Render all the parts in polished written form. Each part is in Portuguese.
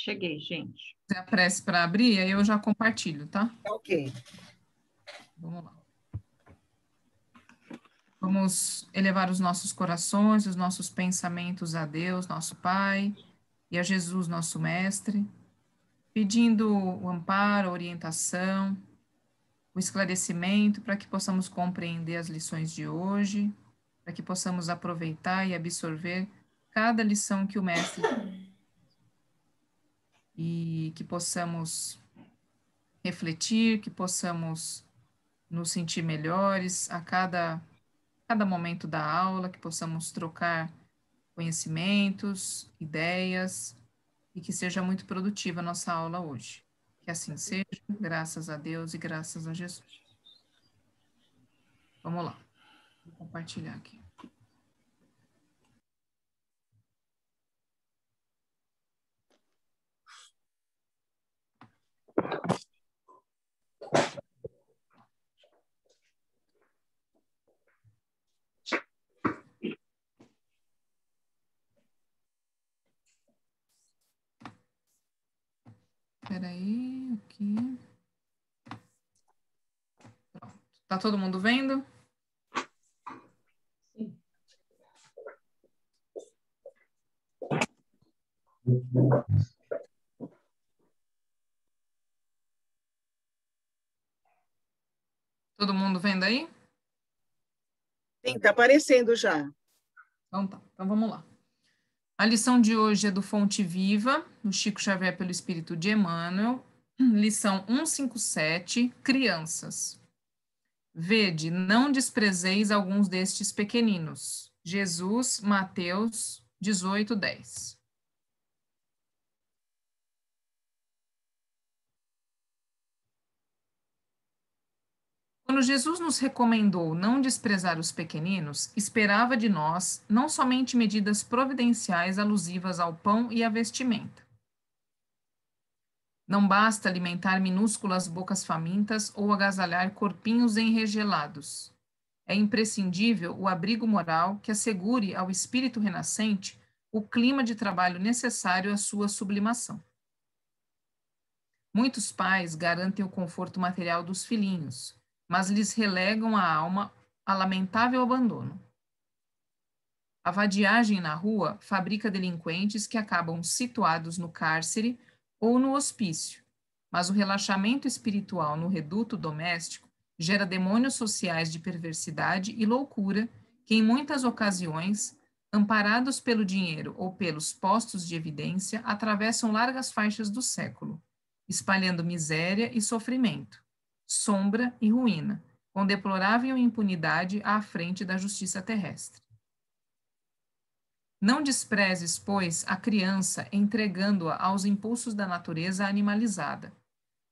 Cheguei, gente. Fazer a prece para abrir, aí eu já compartilho, tá? Ok. Vamos lá. Vamos elevar os nossos corações, os nossos pensamentos a Deus, nosso Pai, e a Jesus, nosso Mestre, pedindo o amparo, a orientação, o esclarecimento para que possamos compreender as lições de hoje, para que possamos aproveitar e absorver cada lição que o Mestre e que possamos refletir, que possamos nos sentir melhores a cada momento da aula, que possamos trocar conhecimentos, ideias, e que seja muito produtiva a nossa aula hoje. Que assim seja, graças a Deus e graças a Jesus. Vamos lá, vou compartilhar aqui. Espera aí, aqui. Pronto. Tá todo mundo vendo? Sim. Todo mundo vendo aí? Sim, está aparecendo já. Então tá, então vamos lá. A lição de hoje é do Fonte Viva, do Chico Xavier pelo Espírito de Emmanuel, lição 157, Crianças. Vede, não desprezeis alguns destes pequeninos. Jesus, Mateus 18:10. Quando Jesus nos recomendou não desprezar os pequeninos, esperava de nós não somente medidas providenciais alusivas ao pão e à vestimenta. Não basta alimentar minúsculas bocas famintas ou agasalhar corpinhos enregelados. É imprescindível o abrigo moral que assegure ao espírito renascente o clima de trabalho necessário à sua sublimação. Muitos pais garantem o conforto material dos filhinhos, mas lhes relegam a alma a lamentável abandono. A vadiagem na rua fabrica delinquentes que acabam situados no cárcere ou no hospício, mas o relaxamento espiritual no reduto doméstico gera demônios sociais de perversidade e loucura que, em muitas ocasiões, amparados pelo dinheiro ou pelos postos de evidência, atravessam largas faixas do século, espalhando miséria e sofrimento, sombra e ruína, com deplorável impunidade à frente da justiça terrestre. Não desprezes, pois, a criança entregando-a aos impulsos da natureza animalizada.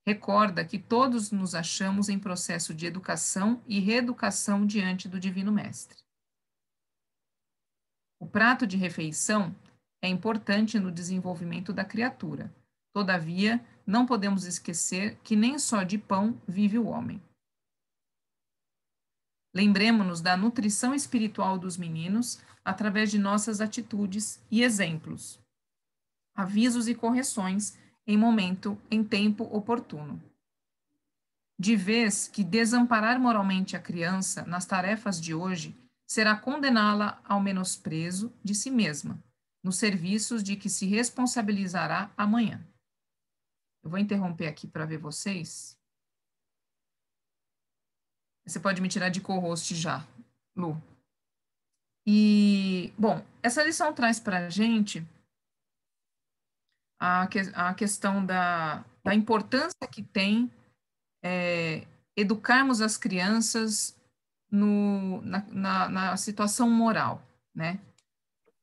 Recorda que todos nos achamos em processo de educação e reeducação diante do Divino Mestre. O prato de refeição é importante no desenvolvimento da criatura. Todavia, não podemos esquecer que nem só de pão vive o homem. Lembremo-nos da nutrição espiritual dos meninos através de nossas atitudes e exemplos, avisos e correções em tempo oportuno. De vez que desamparar moralmente a criança nas tarefas de hoje será condená-la ao menosprezo de si mesma, nos serviços de que se responsabilizará amanhã. Eu vou interromper aqui para ver vocês. Você pode me tirar de co-host já, Lu. E, bom, essa lição traz para a gente a questão da importância que tem educarmos as crianças na situação moral, né?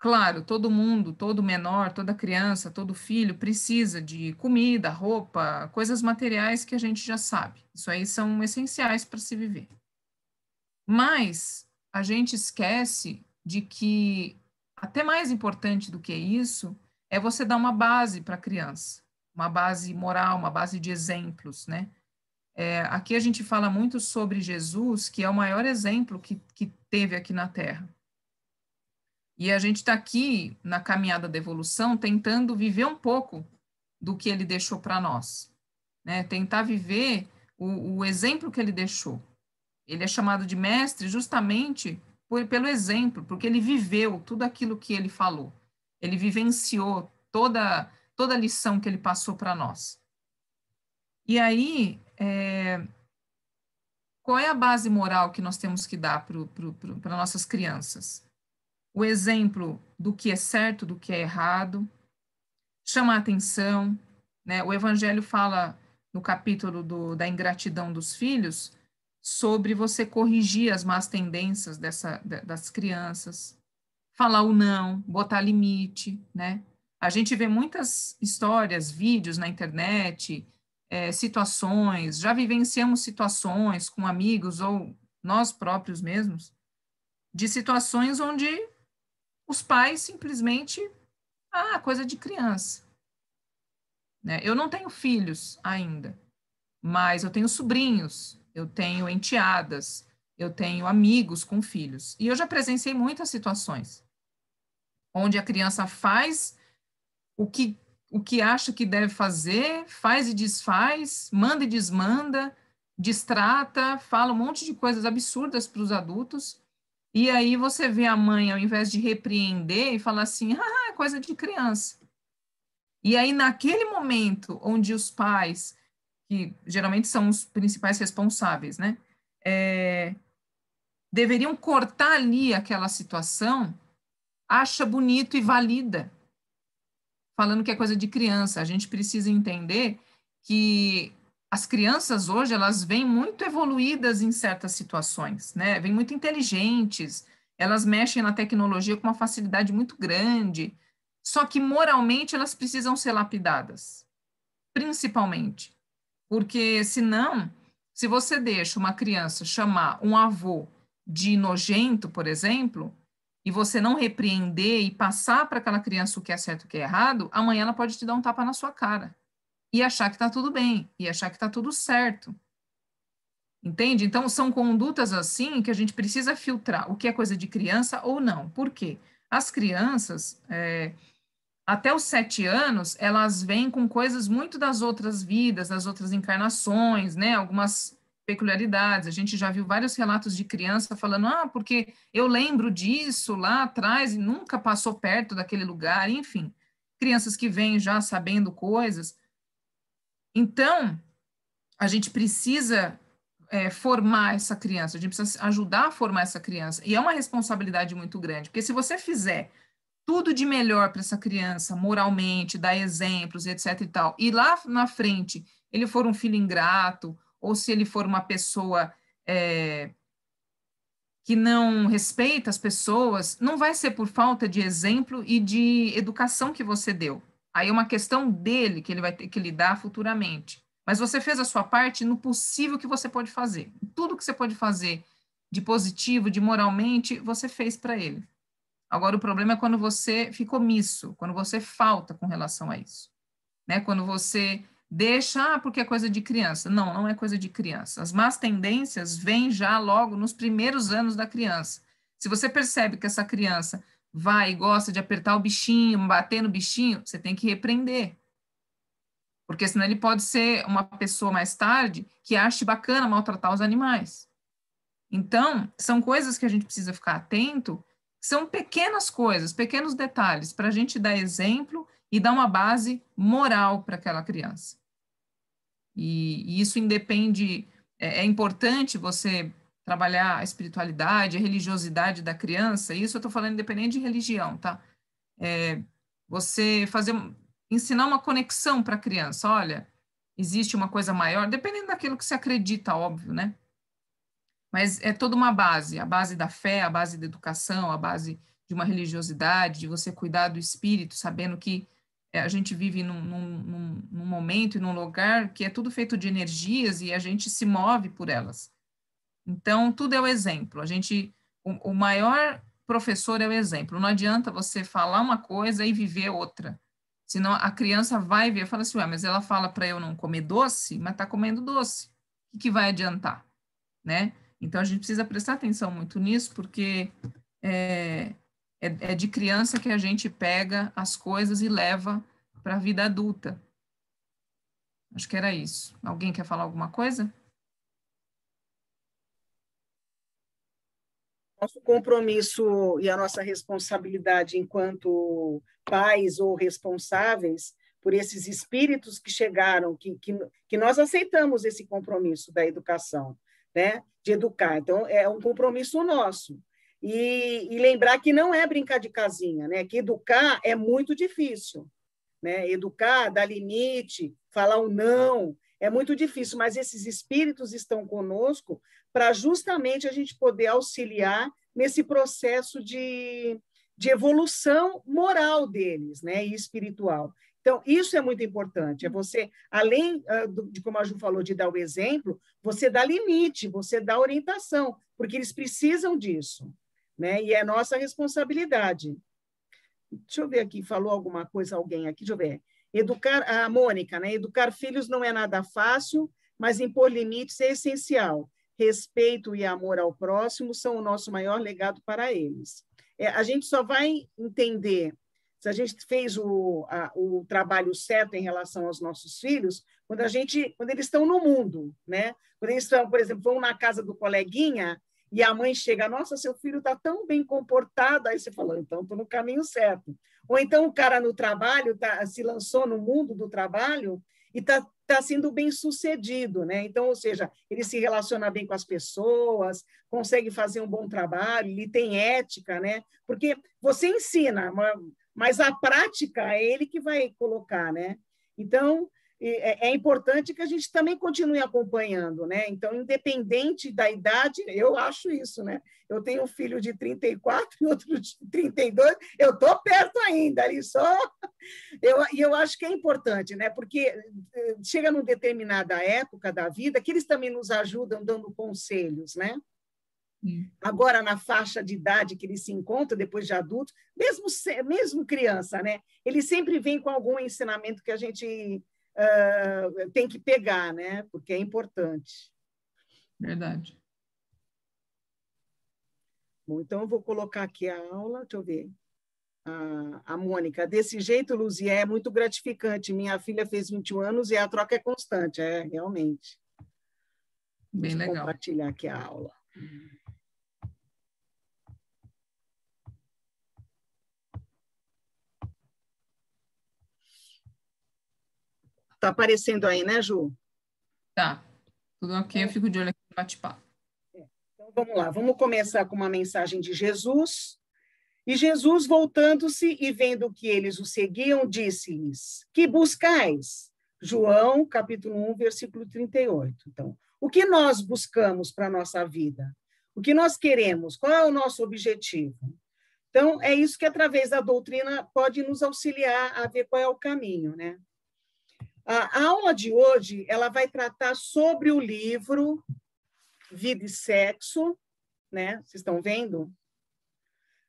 Claro, todo mundo, todo menor, toda criança, todo filho precisa de comida, roupa, coisas materiais que a gente já sabe. Isso aí são essenciais para se viver. Mas a gente esquece de que, até mais importante do que isso, é você dar uma base para a criança, uma base moral, uma base de exemplos, né? Aqui a gente fala muito sobre Jesus, que é o maior exemplo que teve aqui na Terra. E a gente está aqui, na caminhada da evolução, tentando viver um pouco do que ele deixou para nós, né? Tentar viver o exemplo que ele deixou. Ele é chamado de mestre justamente pelo exemplo, porque ele viveu tudo aquilo que ele falou. Ele vivenciou toda a lição que ele passou para nós. E aí, qual é a base moral que nós temos que dar para nossas crianças? O exemplo do que é certo, do que é errado, chamar atenção, né? O Evangelho fala no capítulo da ingratidão dos filhos sobre você corrigir as más tendências das crianças, falar o não, botar limite, né? A gente vê muitas histórias, vídeos na internet, situações, já vivenciamos situações com amigos ou nós próprios mesmos, de situações onde os pais simplesmente, coisa de criança, né? Eu não tenho filhos ainda, mas eu tenho sobrinhos, eu tenho enteadas, eu tenho amigos com filhos, e eu já presenciei muitas situações onde a criança faz o que acha que deve fazer, faz e desfaz, manda e desmanda, distrata, fala um monte de coisas absurdas para os adultos, e aí você vê a mãe, ao invés de repreender e falar assim, é coisa de criança. E aí, naquele momento onde os pais, que geralmente são os principais responsáveis, né, deveriam cortar ali aquela situação, acha bonito e valida, falando que é coisa de criança. A gente precisa entender que as crianças hoje, elas vêm muito evoluídas em certas situações, né? Vêm muito inteligentes, elas mexem na tecnologia com uma facilidade muito grande, só que moralmente elas precisam ser lapidadas, principalmente. Porque senão, se você deixa uma criança chamar um avô de nojento, por exemplo, e você não repreender e passar para aquela criança o que é certo e o que é errado, amanhã ela pode te dar um tapa na sua cara e achar que está tudo bem, e achar que está tudo certo. Entende? Então, são condutas assim que a gente precisa filtrar o que é coisa de criança ou não. Por quê? As crianças, até os 7 anos, elas vêm com coisas muito das outras vidas, das outras encarnações, né? Algumas peculiaridades. A gente já viu vários relatos de criança falando, porque eu lembro disso lá atrás e nunca passou perto daquele lugar, enfim. Crianças que vêm já sabendo coisas. Então, a gente precisa formar essa criança, a gente precisa ajudar a formar essa criança. E é uma responsabilidade muito grande, porque se você fizer tudo de melhor para essa criança, moralmente, dar exemplos, etc e tal, e lá na frente ele for um filho ingrato, ou se ele for uma pessoa que não respeita as pessoas, não vai ser por falta de exemplo e de educação que você deu. Aí é uma questão dele que ele vai ter que lidar futuramente. Mas você fez a sua parte no possível que você pode fazer. Tudo que você pode fazer de positivo, de moralmente, você fez para ele. Agora, o problema é quando você fica omisso, quando você falta com relação a isso, né? Quando você deixa, porque é coisa de criança. Não, não é coisa de criança. As más tendências vêm já logo nos primeiros anos da criança. Se você percebe que essa criança vai e gosta de apertar o bichinho, bater no bichinho, você tem que repreender. Porque senão ele pode ser uma pessoa mais tarde que ache bacana maltratar os animais. Então, são coisas que a gente precisa ficar atento. São pequenas coisas, pequenos detalhes, para a gente dar exemplo e dar uma base moral para aquela criança. E isso independe, é importante você trabalhar a espiritualidade, a religiosidade da criança, isso eu estou falando independente de religião, tá? Você ensinar uma conexão para a criança, olha, existe uma coisa maior, dependendo daquilo que você acredita, óbvio, né? Mas é toda uma base, a base da fé, a base da educação, a base de uma religiosidade, de você cuidar do espírito, sabendo que a gente vive num momento e num lugar que é tudo feito de energias e a gente se move por elas. Então, tudo é o exemplo. O maior professor é o exemplo. Não adianta você falar uma coisa e viver outra. Senão a criança vai ver e fala assim, mas ela fala para eu não comer doce, mas está comendo doce. O que vai adiantar, né? Então, a gente precisa prestar atenção muito nisso, porque é de criança que a gente pega as coisas e leva para a vida adulta. Acho que era isso. Alguém quer falar alguma coisa? Nosso compromisso e a nossa responsabilidade enquanto pais ou responsáveis por esses espíritos que chegaram, que nós aceitamos esse compromisso da educação, né? De educar. Então, é um compromisso nosso. E lembrar que não é brincar de casinha, né? Que educar é muito difícil, né? Educar, dar limite, falar um não, é muito difícil, mas esses espíritos estão conosco para justamente a gente poder auxiliar nesse processo de evolução moral deles, né? E espiritual. Então, isso é muito importante, é você, além de, como a Ju falou, de dar o exemplo, você dá limite, você dá orientação, porque eles precisam disso, né? E é nossa responsabilidade. Deixa eu ver aqui, falou alguma coisa alguém aqui, deixa eu ver. Educar, a Mônica, né? Educar filhos não é nada fácil, mas impor limites é essencial. Respeito e amor ao próximo são o nosso maior legado para eles. A gente só vai entender se a gente fez o trabalho certo em relação aos nossos filhos quando eles estão no mundo, né? Quando eles estão, por exemplo, vão na casa do coleguinha e a mãe chega, nossa, seu filho está tão bem comportado, aí você fala, então estou no caminho certo. Ou então o cara no trabalho se lançou no mundo do trabalho e está sendo bem sucedido, né? Então, ou seja, ele se relaciona bem com as pessoas, consegue fazer um bom trabalho, ele tem ética, né? Porque você ensina, mas a prática é ele que vai colocar, né? Então, é importante que a gente também continue acompanhando, né? Então, independente da idade, eu acho isso, né? Eu tenho um filho de 34 e outro de 32, eu estou perto ainda, ali só. E eu acho que é importante, né? Porque chega numa determinada época da vida que eles também nos ajudam dando conselhos, né? Agora, na faixa de idade que eles se encontram, depois de adultos, mesmo criança, né? Ele sempre vem com algum ensinamento que a gente tem que pegar, né? Porque é importante. Verdade. Bom, então, eu vou colocar aqui a aula, deixa eu ver. A Mônica, desse jeito, Luzia, é muito gratificante. Minha filha fez 21 anos e a troca é constante, realmente. Bem Deixa eu legal. compartilhar aqui a aula. Está aparecendo aí, né, Ju? Tá. Tudo ok, eu fico de olho aqui no bate-papo. Então, vamos lá. Vamos começar com uma mensagem de Jesus. E Jesus, voltando-se e vendo que eles o seguiam, disse-lhes, que buscais? João, capítulo 1, versículo 38. Então, o que nós buscamos para a nossa vida? O que nós queremos? Qual é o nosso objetivo? Então, é isso que, através da doutrina, pode nos auxiliar a ver qual é o caminho, né? A aula de hoje, ela vai tratar sobre o livro Vida e Sexo, né? Vocês estão vendo?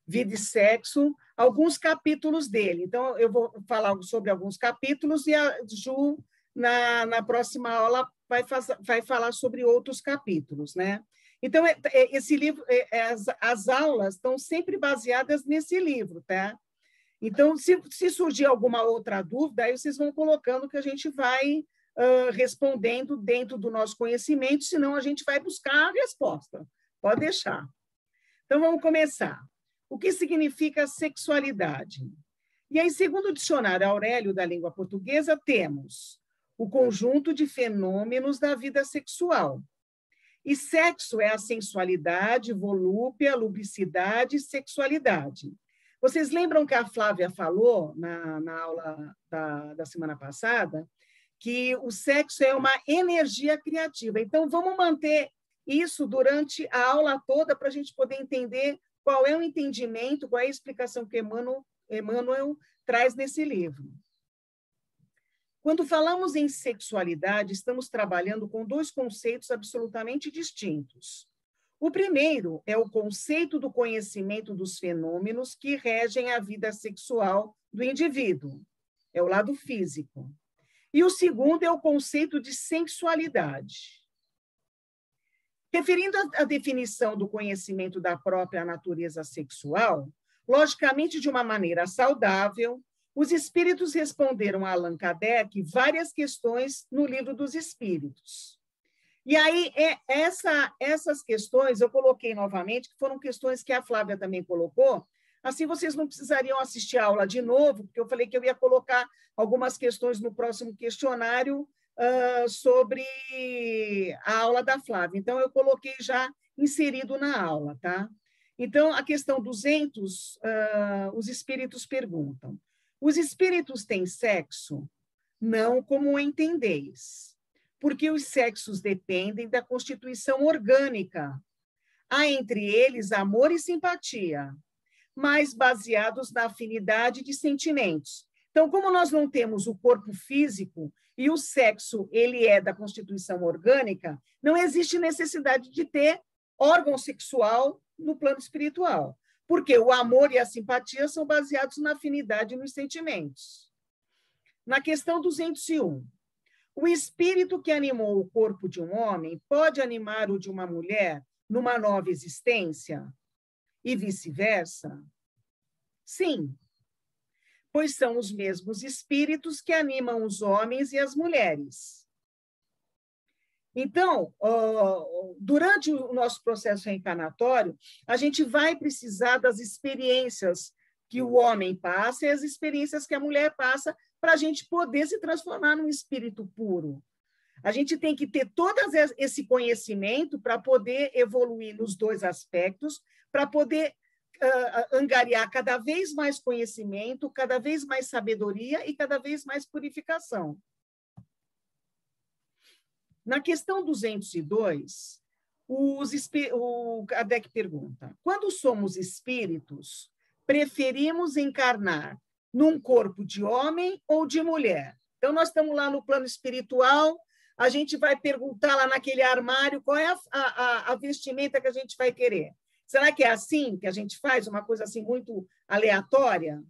Vida e Sexo, alguns capítulos dele. Então, eu vou falar sobre alguns capítulos e a Ju, na próxima aula, vai falar sobre outros capítulos, né? Então, esse livro, as aulas estão sempre baseadas nesse livro, tá? Então, se surgir alguma outra dúvida, aí vocês vão colocando que a gente vai respondendo dentro do nosso conhecimento, senão a gente vai buscar a resposta. Pode deixar. Então, vamos começar. O que significa sexualidade? E aí, segundo o dicionário Aurélio da língua portuguesa, temos o conjunto de fenômenos da vida sexual. E sexo é a sensualidade, volúpia, lubricidade e sexualidade. Vocês lembram que a Flávia falou na aula da semana passada que o sexo é uma energia criativa. Então, vamos manter isso durante a aula toda para a gente poder entender qual é o entendimento, qual é a explicação que Emmanuel traz nesse livro. Quando falamos em sexualidade, estamos trabalhando com dois conceitos absolutamente distintos. O primeiro é o conceito do conhecimento dos fenômenos que regem a vida sexual do indivíduo, é o lado físico. E o segundo é o conceito de sensualidade. Referindo à definição do conhecimento da própria natureza sexual, logicamente de uma maneira saudável, Os espíritos responderam a Allan Kardec várias questões no Livro dos Espíritos. E aí, essas questões eu coloquei novamente, que foram questões que a Flávia também colocou, assim vocês não precisariam assistir a aula de novo, porque eu falei que eu ia colocar algumas questões no próximo questionário sobre a aula da Flávia. Então, eu coloquei já inserido na aula, tá? Então, a questão 200, os espíritos perguntam: os espíritos têm sexo? Não como o entendeis, porque os sexos dependem da constituição orgânica. Há entre eles amor e simpatia, mas baseados na afinidade de sentimentos. Então, como nós não temos o corpo físico e o sexo ele é da constituição orgânica, não existe necessidade de ter órgão sexual no plano espiritual, porque o amor e a simpatia são baseados na afinidade e nos sentimentos. Na questão 201, o espírito que animou o corpo de um homem pode animar o de uma mulher numa nova existência? E vice-versa? Sim, pois são os mesmos espíritos que animam os homens e as mulheres. Então, durante o nosso processo reencarnatório, a gente vai precisar das experiências que o homem passa e as experiências que a mulher passa para a gente poder se transformar num espírito puro. A gente tem que ter todo esse conhecimento para poder evoluir nos dois aspectos, para poder angariar cada vez mais conhecimento, cada vez mais sabedoria e cada vez mais purificação. Na questão 202, o Kardec pergunta: quando somos espíritos, preferimos encarnar num corpo de homem ou de mulher? Então, nós estamos lá no plano espiritual, a gente vai perguntar lá naquele armário qual é a vestimenta que a gente vai querer. Será que é assim que a gente faz, uma coisa assim muito aleatória?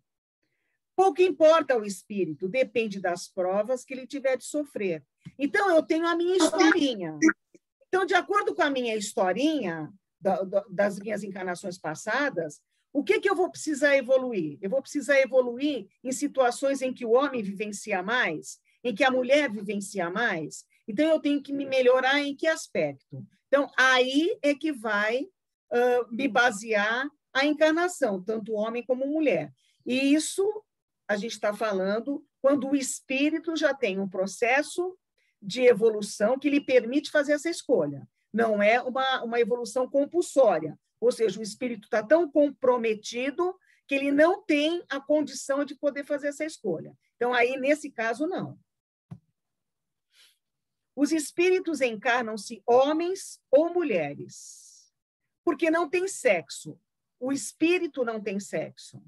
Pouco importa ao espírito, depende das provas que ele tiver de sofrer. Então, eu tenho a minha historinha. Então, de acordo com a minha historinha, das minhas encarnações passadas, o que eu vou precisar evoluir? Eu vou precisar evoluir em situações em que o homem vivencia mais, em que a mulher vivencia mais. Então, eu tenho que me melhorar em que aspecto? Então, aí é que vai me basear a encarnação, tanto homem como mulher. E isso a gente está falando quando o espírito já tem um processo de evolução que lhe permite fazer essa escolha. Não é uma evolução compulsória, ou seja, o espírito está tão comprometido que ele não tem a condição de poder fazer essa escolha. Então, aí, nesse caso, não. Os espíritos encarnam-se homens ou mulheres, porque não tem sexo. O espírito não tem sexo.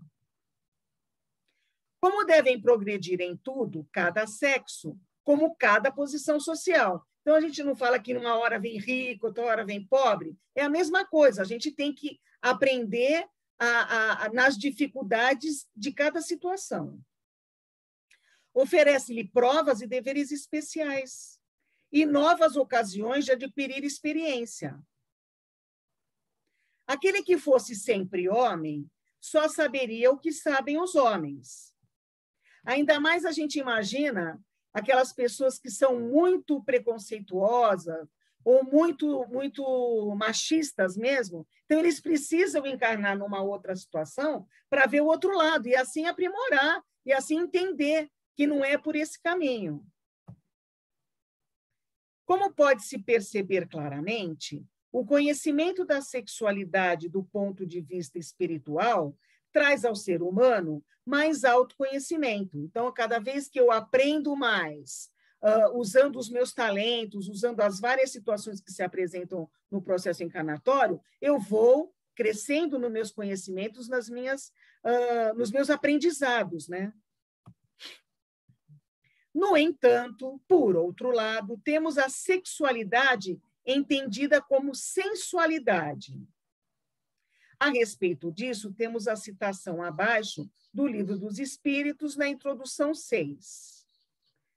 Como devem progredir em tudo, cada sexo, como cada posição social. Então, a gente não fala que numa hora vem rico, outra hora vem pobre. É a mesma coisa, a gente tem que aprender nas dificuldades de cada situação. Oferece-lhe provas e deveres especiais e novas ocasiões de adquirir experiência. Aquele que fosse sempre homem só saberia o que sabem os homens. Ainda mais a gente imagina aquelas pessoas que são muito preconceituosas ou muito machistas mesmo. Então, eles precisam encarnar numa outra situação para ver o outro lado e assim aprimorar e assim entender que não é por esse caminho. Como pode-se perceber claramente, o conhecimento da sexualidade do ponto de vista espiritual traz ao ser humano mais autoconhecimento. Então, cada vez que eu aprendo mais, usando os meus talentos, usando as várias situações que se apresentam no processo encarnatório, eu vou crescendo nos meus conhecimentos, nos meus aprendizados, né? No entanto, por outro lado, temos a sexualidade entendida como sensualidade. A respeito disso, temos a citação abaixo do Livro dos Espíritos, na introdução 6.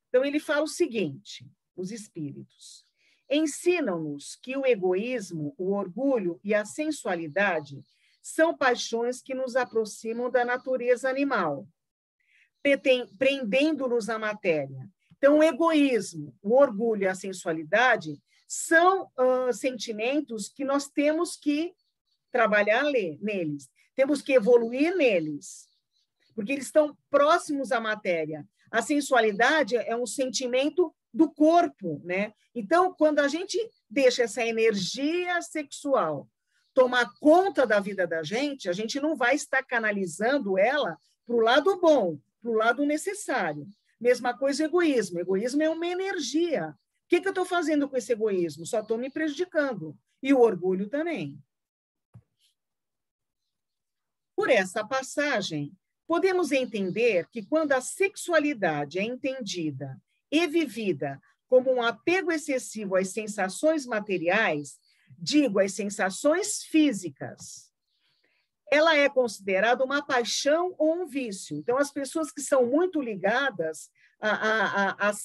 Então, ele fala o seguinte, os espíritos: ensinam-nos que o egoísmo, o orgulho e a sensualidade são paixões que nos aproximam da natureza animal. prendendo-nos à matéria. Então, o egoísmo, o orgulho e a sensualidade são sentimentos que nós temos que trabalhar neles, temos que evoluir neles, porque eles estão próximos à matéria. A sensualidade é um sentimento do corpo, né? Então, quando a gente deixa essa energia sexual tomar conta da vida da gente, a gente não vai estar canalizando ela para o lado bom, para o lado necessário. Mesma coisa egoísmo. Egoísmo é uma energia. O que eu estou fazendo com esse egoísmo? Só estou me prejudicando. E o orgulho também. Por essa passagem, podemos entender que quando a sexualidade é entendida e vivida como um apego excessivo às sensações materiais, digo, às sensações físicas, ela é considerada uma paixão ou um vício. Então, as pessoas que são muito ligadas às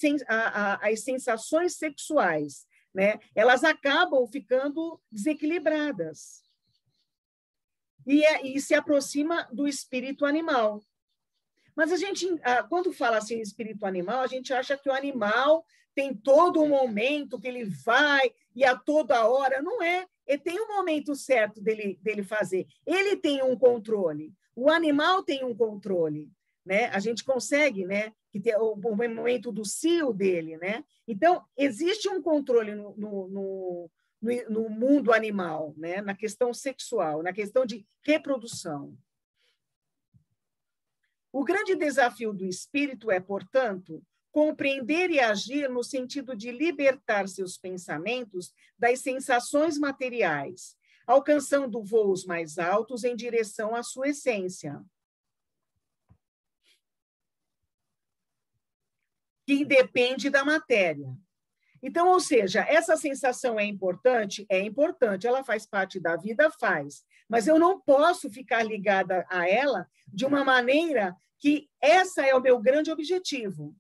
sensações sexuais, né, elas acabam ficando desequilibradas. E se aproxima do espírito animal. Mas a gente, quando fala assim espírito animal, a gente acha que o animal tem todo um momento que ele vai e a toda hora. Não é. Ele tem um momento certo dele fazer. Ele tem um controle. O animal tem um controle. Né? A gente consegue, né, que tem o momento do cio dele. Né? Então, existe um controle no mundo animal, né? Na questão sexual, na questão de reprodução. O grande desafio do espírito é, portanto, compreender e agir no sentido de libertar seus pensamentos das sensações materiais, alcançando voos mais altos em direção à sua essência, que independe da matéria. Então, ou seja, essa sensação é importante? É importante, ela faz parte da vida, faz. Mas eu não posso ficar ligada a ela de uma maneira que essa é o meu grande objetivo.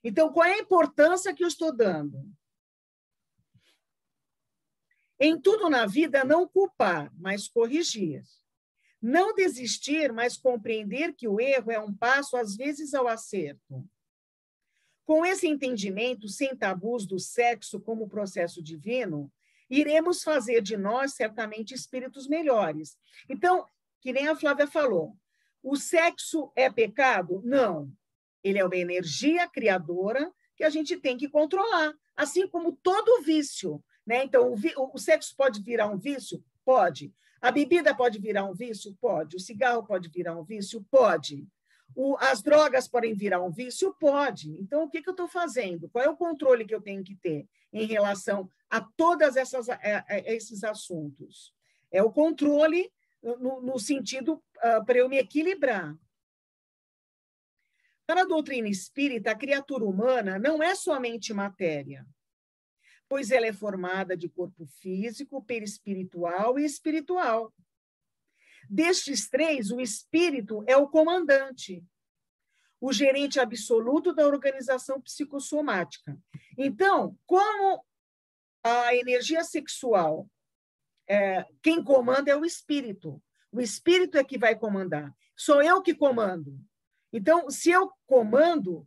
Então, qual é a importância que eu estou dando? Em tudo na vida, não culpar, mas corrigir. Não desistir, mas compreender que o erro é um passo, às vezes, ao acerto. Com esse entendimento, sem tabus do sexo como processo divino, iremos fazer de nós, certamente, espíritos melhores. Então, que nem a Flávia falou, o sexo é pecado? Não. Ele é uma energia criadora que a gente tem que controlar, assim como todo vício. Né? Então, o sexo pode virar um vício? Pode. A bebida pode virar um vício? Pode. O cigarro pode virar um vício? Pode. As drogas podem virar um vício? Pode. Então, o que eu estou fazendo? Qual é o controle que eu tenho que ter em relação a todos esses assuntos? É o controle no sentido para eu me equilibrar. Para a doutrina espírita, a criatura humana não é somente matéria, pois ela é formada de corpo físico, perispiritual e espiritual. Destes três, o espírito é o comandante, o gerente absoluto da organização psicossomática. Então, como a energia sexual, quem comanda é o espírito é que vai comandar, sou eu que comando. Então, se eu comando,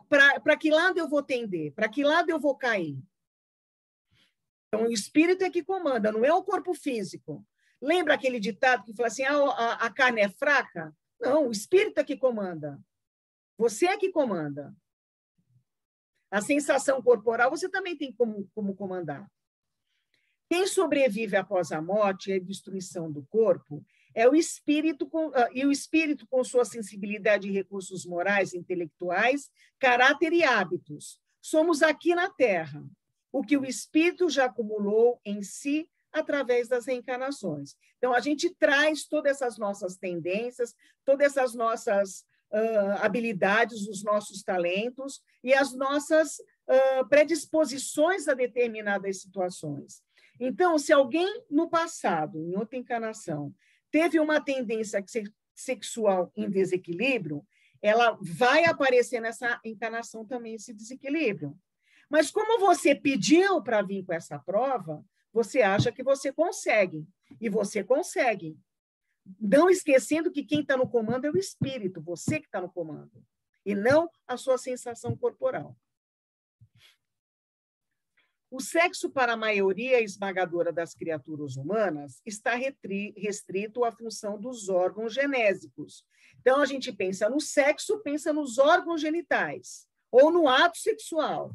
para que lado eu vou tender? Para que lado eu vou cair? Então, o espírito é que comanda, não é o corpo físico. Lembra aquele ditado que fala assim, a carne é fraca? Não, o espírito é que comanda. Você é que comanda. A sensação corporal você também tem como comandar. Quem sobrevive após a morte e a destruição do corpo é o espírito, e o espírito com sua sensibilidade e recursos morais e intelectuais, caráter e hábitos. Somos aqui na Terra, o que o espírito já acumulou em si através das reencarnações. Então, a gente traz todas essas nossas tendências, todas essas nossas habilidades, os nossos talentos e as nossas predisposições a determinadas situações. Então, se alguém no passado, em outra encarnação, teve uma tendência sexual em desequilíbrio, ela vai aparecer nessa encarnação também esse desequilíbrio. Mas como você pediu para vir com essa prova, você acha que você consegue, e você consegue. Não esquecendo que quem está no comando é o espírito, você que está no comando. e não a sua sensação corporal. O sexo, para a maioria esmagadora das criaturas humanas, está restrito à função dos órgãos genésicos. Então, a gente pensa no sexo, pensa nos órgãos genitais, ou no ato sexual.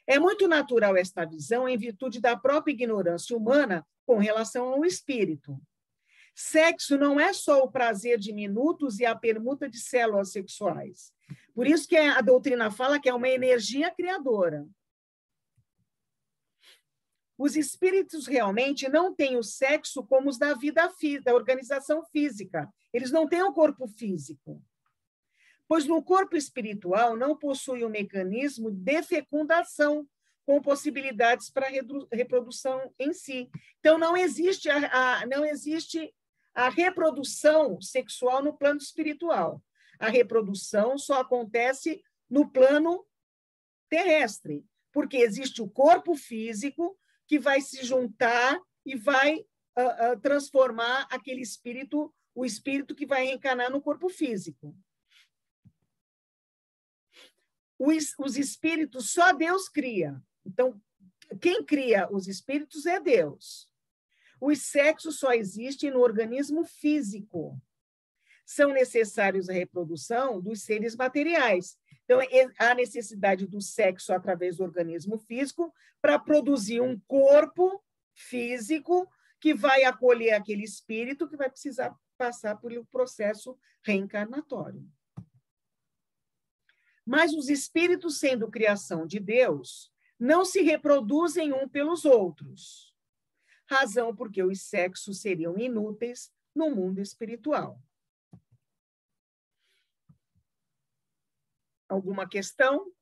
É muito natural esta visão em virtude da própria ignorância humana com relação ao espírito. Sexo não é só o prazer de minutos e a permuta de células sexuais. Por isso que a doutrina fala que é uma energia criadora. Os espíritos realmente não têm o sexo como os da vida da organização física. Eles não têm o corpo físico. Pois no corpo espiritual não possui um mecanismo de fecundação com possibilidades para reprodução em si. Então, não existe a reprodução sexual no plano espiritual. A reprodução só acontece no plano terrestre, porque existe o corpo físico que vai se juntar e vai transformar aquele espírito, o espírito que vai reencarnar no corpo físico. Os espíritos só Deus cria. Então, quem cria os espíritos é Deus. Os sexos só existem no organismo físico. São necessários a reprodução dos seres materiais. Então, há necessidade do sexo através do organismo físico para produzir um corpo físico que vai acolher aquele espírito que vai precisar passar por um processo reencarnatório. Mas os espíritos, sendo criação de Deus, não se reproduzem um pelos outros, razão porque os sexos seriam inúteis no mundo espiritual. Alguma questão?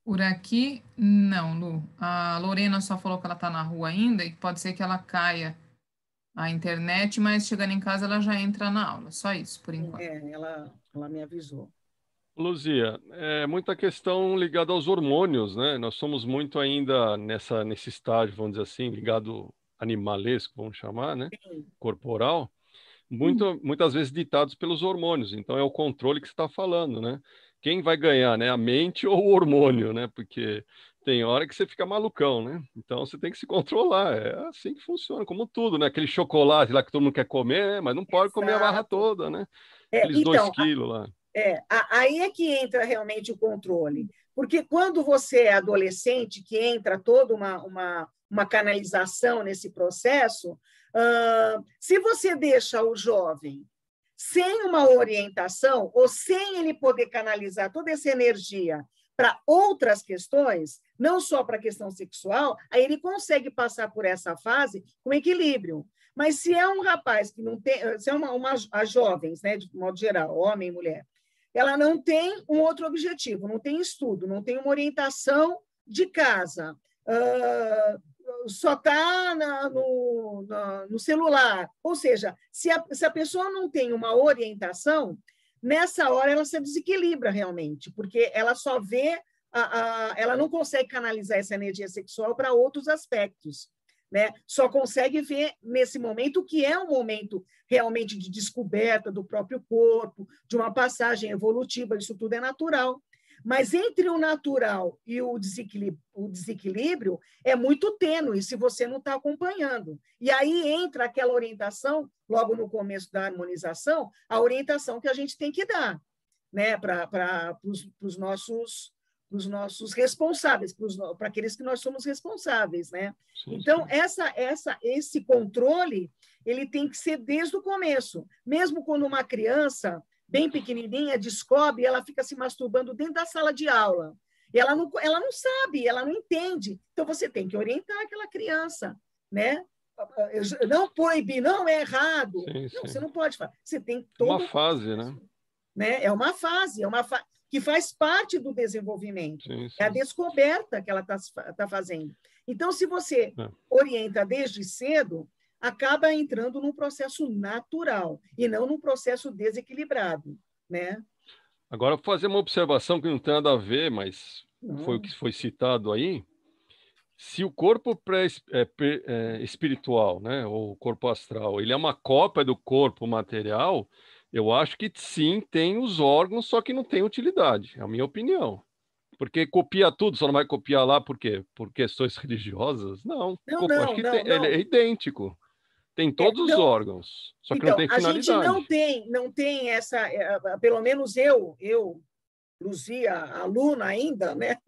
Por aqui, não, Lu. A Lorena só falou que ela está na rua ainda e pode ser que ela caia a internet, mas chegando em casa ela já entra na aula. Só isso, por enquanto. Ela me avisou. Luzia, é muita questão ligada aos hormônios, né? Nós somos muito ainda nesse estágio, vamos dizer assim, ligado animalesco, vamos chamar, né? Corporal, muitas vezes ditados pelos hormônios. Então é o controle que você está falando, né? Quem vai ganhar, né? A mente ou o hormônio, né? Porque tem hora que você fica malucão, né? Então você tem que se controlar. É assim que funciona, como tudo, né? Aquele chocolate lá que todo mundo quer comer, né? Mas não pode comer a barra toda, né? Aqueles 2 quilos lá. Aí é que entra realmente o controle. Porque quando você é adolescente, que entra toda uma canalização nesse processo, se você deixa o jovem sem uma orientação, ou sem ele poder canalizar toda essa energia para outras questões, não só para a questão sexual, aí ele consegue passar por essa fase com equilíbrio. Mas se é um rapaz que não tem, se é as jovens, né, de modo geral, homem e mulher, ela não tem um outro objetivo, não tem estudo, não tem uma orientação de casa, só está no celular. Ou seja, se a pessoa não tem uma orientação, nessa hora ela se desequilibra realmente, porque ela só vê, ela não consegue canalizar essa energia sexual para outros aspectos. Né? Só consegue ver nesse momento o que é um momento realmente de descoberta do próprio corpo, de uma passagem evolutiva, isso tudo é natural. Mas entre o natural e o desequilíbrio é muito tênue se você não está acompanhando. E aí entra aquela orientação, logo no começo da harmonização, a orientação que a gente tem que dar, né? Para os nossos responsáveis, para aqueles que nós somos responsáveis, né? Sim, então, esse controle, ele tem que ser desde o começo. Mesmo quando uma criança bem pequenininha descobre, ela fica se masturbando dentro da sala de aula. E ela não sabe, ela não entende. Então, você tem que orientar aquela criança, né? Não proibir, não é errado. Sim, não, você não pode fazer. Você tem todo uma fase, né? É uma fase, que faz parte do desenvolvimento. Sim. É a descoberta que ela tá fazendo. Então, se você orienta desde cedo, acaba entrando num processo natural e não num processo desequilibrado, né? Agora, vou fazer uma observação que não tem nada a ver, mas foi o que foi citado aí. Se o corpo espiritual, né, ou corpo astral, ele é uma cópia do corpo material, Eu acho que sim, tem os órgãos, só que não tem utilidade, é a minha opinião. Porque copia tudo, só não vai copiar lá por quê? Por questões religiosas? Não, acho que ele é idêntico. Tem todos os Não. órgãos, só que não Então, tem a gente finalidade. não tem essa, pelo menos eu, Luzia, aluna ainda, né?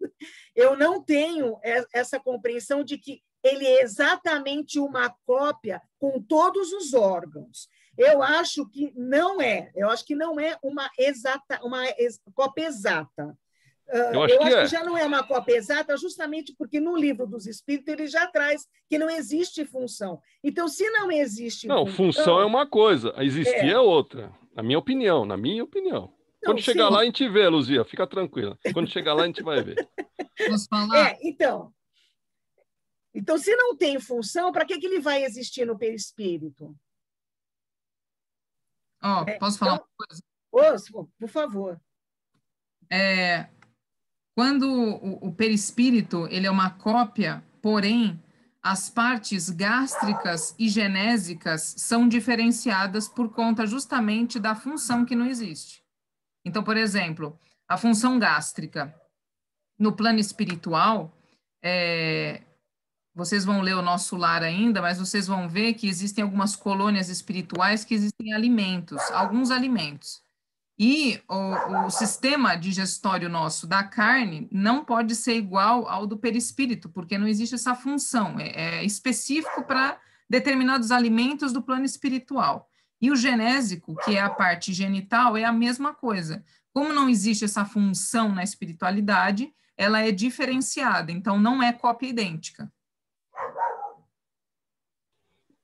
Eu não tenho essa compreensão de que ele é exatamente uma cópia com todos os órgãos. Eu acho que não é. Eu acho que não é uma cópia exata. Eu acho Eu que acho que é. já não é uma cópia exata, justamente porque no livro dos Espíritos ele já traz que não existe função. Então, se não existe Não, função é função, uma coisa, existir é. é outra. Na minha opinião, na minha opinião. Quando Não, chegar sim. lá, a gente vê, Luzia, fica tranquila. Quando chegar lá, a gente vai ver. Posso falar? Então, se não tem função, para que ele vai existir no perispírito? Posso falar uma coisa? Por favor. Quando o perispírito ele é uma cópia, porém, as partes gástricas e genésicas são diferenciadas por conta justamente da função que não existe. Então, por exemplo, a função gástrica no plano espiritual, vocês vão ler o Nosso Lar ainda, mas vocês vão ver que existem algumas colônias espirituais que existem alimentos, alguns alimentos. E o sistema digestório nosso da carne não pode ser igual ao do perispírito, porque não existe essa função, é específico para determinados alimentos do plano espiritual. E o genésico, que é a parte genital, é a mesma coisa. Como não existe essa função na espiritualidade, ela é diferenciada, então não é cópia idêntica.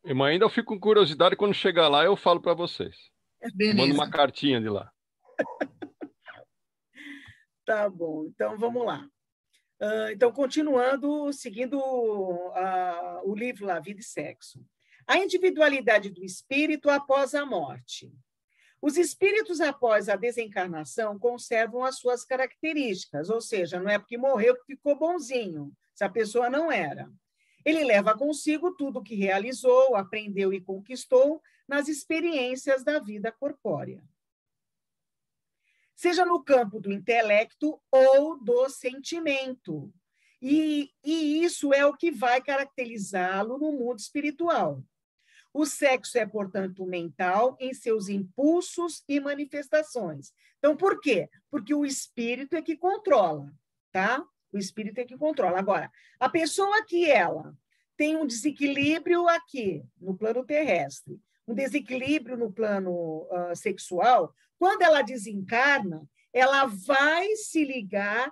Mas ainda eu fico com curiosidade, quando chegar lá, eu falo para vocês. Beleza. Mando uma cartinha de lá. Tá bom, então vamos lá. Então, continuando, seguindo o livro lá, Vida e Sexo. A individualidade do espírito após a morte. Os espíritos, após a desencarnação, conservam as suas características, ou seja, não é porque morreu que ficou bonzinho, se a pessoa não era. Ele leva consigo tudo o que realizou, aprendeu e conquistou nas experiências da vida corpórea. Seja no campo do intelecto ou do sentimento. E isso é o que vai caracterizá-lo no mundo espiritual. O sexo é, portanto, mental em seus impulsos e manifestações. Então, por quê? Porque o espírito é que controla, tá? O espírito é que controla. Agora, a pessoa que ela tem um desequilíbrio aqui, no plano terrestre, um desequilíbrio no plano sexual, quando ela desencarna, ela vai se ligar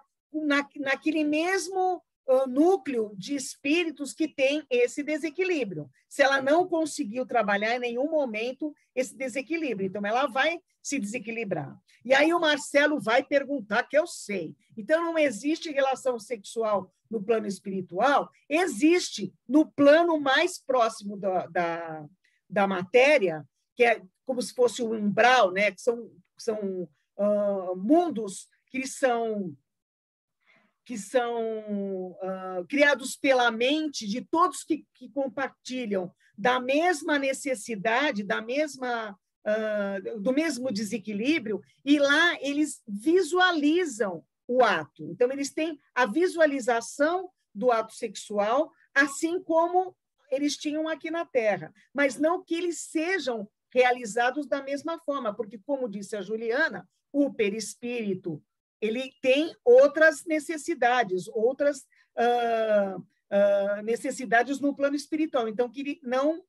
naquele mesmo núcleo de espíritos que tem esse desequilíbrio. Se ela não conseguiu trabalhar em nenhum momento esse desequilíbrio, então ela vai se desequilibrar. E aí o Marcelo vai perguntar, que eu sei. Então, não existe relação sexual no plano espiritual? Existe no plano mais próximo da matéria, que é como se fosse um umbral, né? Que são mundos que são criados pela mente de todos que compartilham da mesma necessidade, do mesmo desequilíbrio, e lá eles visualizam o ato. Então, eles têm a visualização do ato sexual, assim como eles tinham aqui na Terra, mas não que eles sejam realizados da mesma forma, porque, como disse a Juliana, o perispírito ele tem outras necessidades, outras necessidades no plano espiritual. Então, que ele não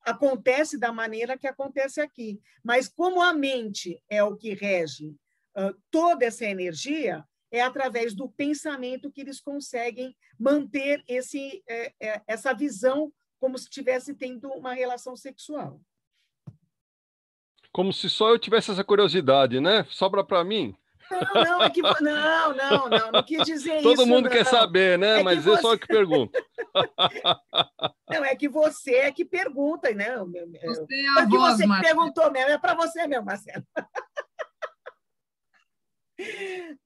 acontece da maneira que acontece aqui. Mas como a mente é o que rege toda essa energia, é através do pensamento que eles conseguem manter essa visão como se estivesse tendo uma relação sexual. Como se só eu tivesse essa curiosidade, né? Sobra para mim. Não quis dizer Todo isso, mundo não. quer saber, né? Mas eu só eu que pergunto. Não, é que você é que pergunta, né? Você é a que voz, você que Marcelo. perguntou mesmo, é para você mesmo, Marcelo.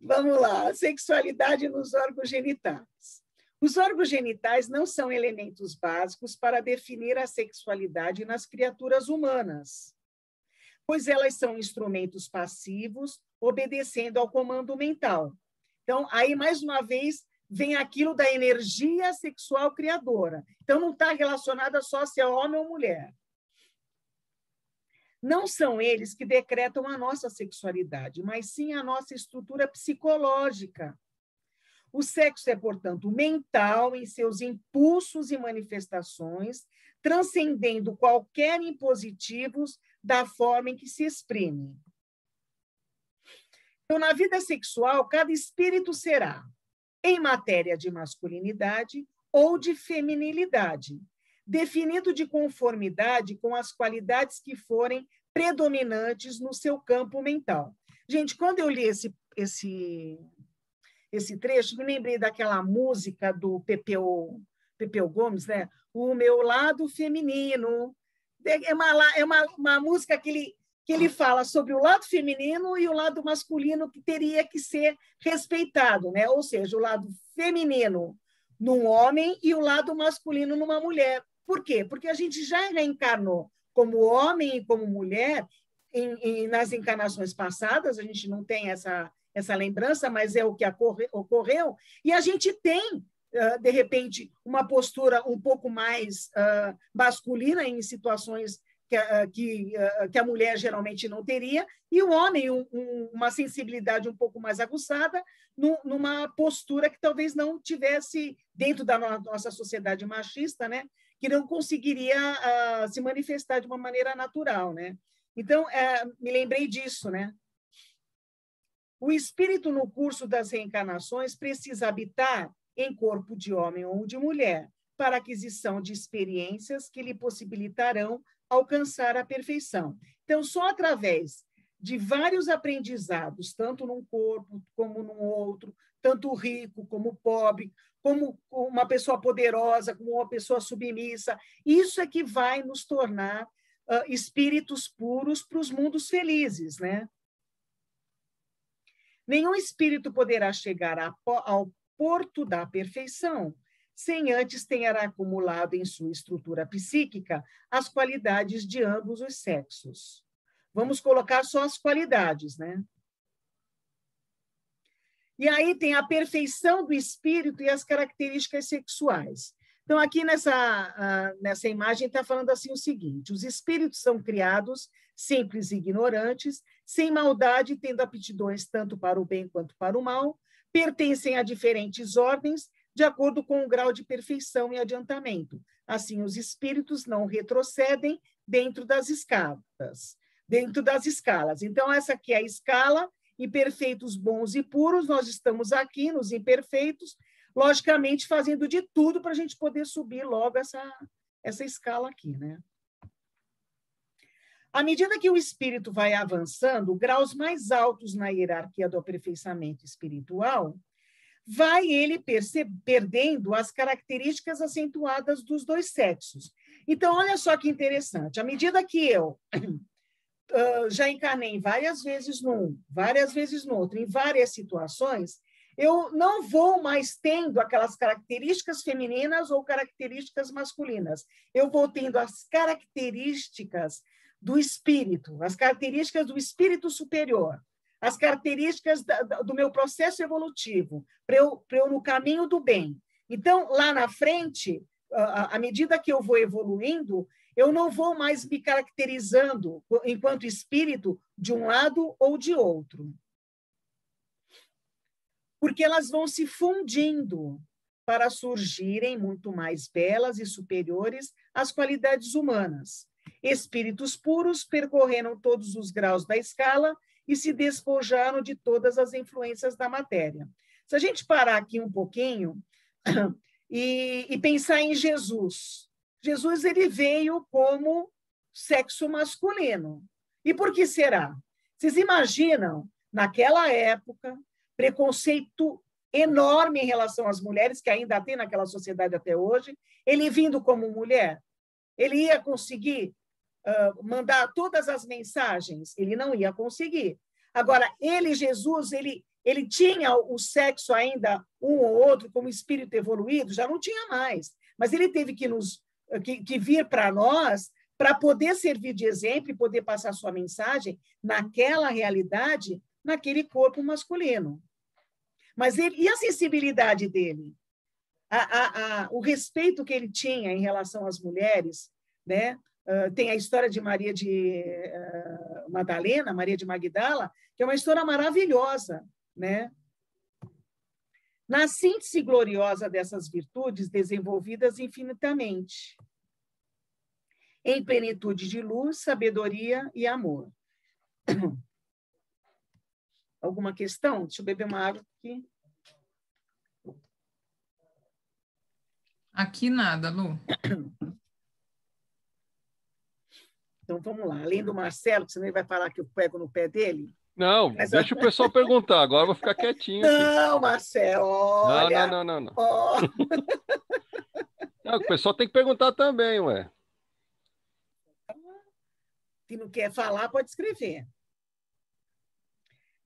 Vamos lá, a sexualidade nos órgãos genitais. Os órgãos genitais não são elementos básicos para definir a sexualidade nas criaturas humanas. pois elas são instrumentos passivos, obedecendo ao comando mental. Então, aí, mais uma vez, vem aquilo da energia sexual criadora. Então, não está relacionada só se é homem ou mulher. Não são eles que decretam a nossa sexualidade, mas sim a nossa estrutura psicológica. O sexo é, portanto, mental em seus impulsos e manifestações, transcendendo qualquer impositivos da forma em que se exprime. Então, na vida sexual, cada espírito será, em matéria de masculinidade ou de feminilidade, definido de conformidade com as qualidades que forem predominantes no seu campo mental. Gente, quando eu li esse trecho, me lembrei daquela música do Pepeu Gomes, né? O meu lado feminino. É uma música que ele fala sobre o lado feminino e o lado masculino que teria que ser respeitado, né? Ou seja, o lado feminino num homem e o lado masculino numa mulher. Por quê? Porque a gente já reencarnou como homem e como mulher nas encarnações passadas, a gente não tem essa lembrança, mas é o que ocorreu, e a gente tem, de repente, uma postura um pouco mais masculina em situações que a mulher geralmente não teria, e o homem uma sensibilidade um pouco mais aguçada numa postura que talvez não tivesse dentro da nossa sociedade machista, né? Que não conseguiria se manifestar de uma maneira natural, né? Então, me lembrei disso, né? O espírito, no curso das reencarnações, precisa habitar em corpo de homem ou de mulher, para aquisição de experiências que lhe possibilitarão alcançar a perfeição. Então, só através de vários aprendizados, tanto num corpo como num outro, tanto rico como pobre, como uma pessoa poderosa, como uma pessoa submissa, isso é que vai nos tornar espíritos puros para os mundos felizes, né? Nenhum espírito poderá chegar ao porto da perfeição sem antes ter acumulado em sua estrutura psíquica as qualidades de ambos os sexos. Vamos colocar só as qualidades, né? E aí tem a perfeição do espírito e as características sexuais. Então, aqui nessa imagem está falando assim o seguinte: os espíritos são criados simples e ignorantes, sem maldade, tendo aptidões tanto para o bem quanto para o mal, pertencem a diferentes ordens, de acordo com o grau de perfeição e adiantamento. Assim, os espíritos não retrocedem dentro das escalas. Então, essa aqui é a escala, imperfeitos, bons e puros. Nós estamos aqui nos imperfeitos, logicamente fazendo de tudo para a gente poder subir logo essa escala aqui, né? À medida que o espírito vai avançando, graus mais altos na hierarquia do aperfeiçoamento espiritual, vai ele perdendo as características acentuadas dos dois sexos. Então, olha só que interessante. À medida que eu já encarnei várias vezes num, várias vezes no outro, em várias situações, eu não vou mais tendo aquelas características femininas ou características masculinas. Eu vou tendo as características do espírito, as características do espírito superior, as características do meu processo evolutivo, para eu no caminho do bem. Então, lá na frente, à medida que eu vou evoluindo, eu não vou mais me caracterizando enquanto espírito de um lado ou de outro. Porque elas vão se fundindo para surgirem muito mais belas e superiores às qualidades humanas. Espíritos puros percorreram todos os graus da escala e se despojaram de todas as influências da matéria. Se a gente parar aqui um pouquinho e pensar em Jesus, Jesus ele veio como sexo masculino. E por que será? Vocês imaginam, naquela época, preconceito enorme em relação às mulheres, que ainda tem naquela sociedade até hoje, ele vindo como mulher, ele ia conseguir mandar todas as mensagens? Ele não ia conseguir. Agora, Jesus, ele tinha o sexo ainda, um ou outro, como espírito evoluído, já não tinha mais, mas ele teve que vir para nós para poder servir de exemplo e poder passar sua mensagem naquela realidade, naquele corpo masculino. Mas e a sensibilidade dele? O respeito que ele tinha em relação às mulheres, né? Tem a história de Maria de Madalena, Maria de Magdala, que é uma história maravilhosa, né? Na síntese gloriosa dessas virtudes desenvolvidas infinitamente, em plenitude de luz, sabedoria e amor. Alguma questão? Deixa eu beber uma água aqui. Aqui nada, Lu. Então, vamos lá. Além do Marcelo, que você vai falar que eu pego no pé dele. Não, deixa o pessoal perguntar. Agora eu vou ficar quietinho aqui. Não, Marcelo, olha... Não. Oh. Não, o pessoal tem que perguntar também, ué. Se não quer falar, pode escrever.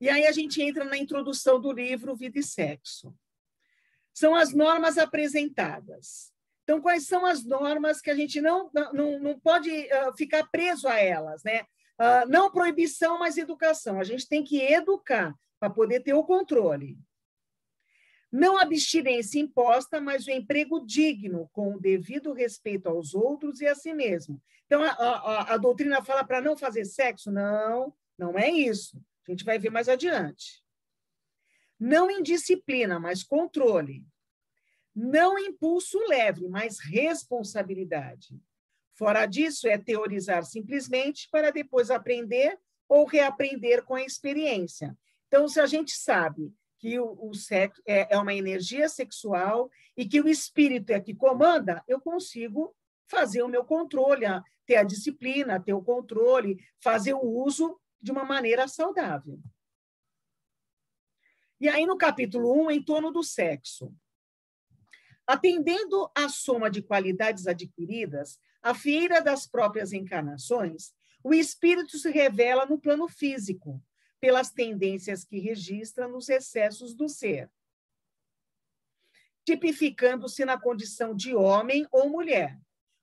E aí a gente entra na introdução do livro Vida e Sexo. São as normas apresentadas. Então, quais são as normas que a gente não pode ficar preso a elas, né? Não proibição, mas educação. A gente tem que educar para poder ter o controle. Não abstinência imposta, mas o emprego digno, com o devido respeito aos outros e a si mesmo. Então, a doutrina fala para não fazer sexo? Não, não é isso. A gente vai ver mais adiante. Não indisciplina, mas controle. Não impulso leve, mas responsabilidade. Fora disso, é teorizar simplesmente para depois aprender ou reaprender com a experiência. Então, se a gente sabe que o sexo é uma energia sexual e que o espírito é que comanda, eu consigo fazer o meu controle, ter a disciplina, ter o controle, fazer o uso de uma maneira saudável. E aí, no capítulo 1, em torno do sexo. Atendendo à soma de qualidades adquiridas, à fieira das próprias encarnações, o espírito se revela no plano físico, pelas tendências que registra nos excessos do ser, tipificando-se na condição de homem ou mulher,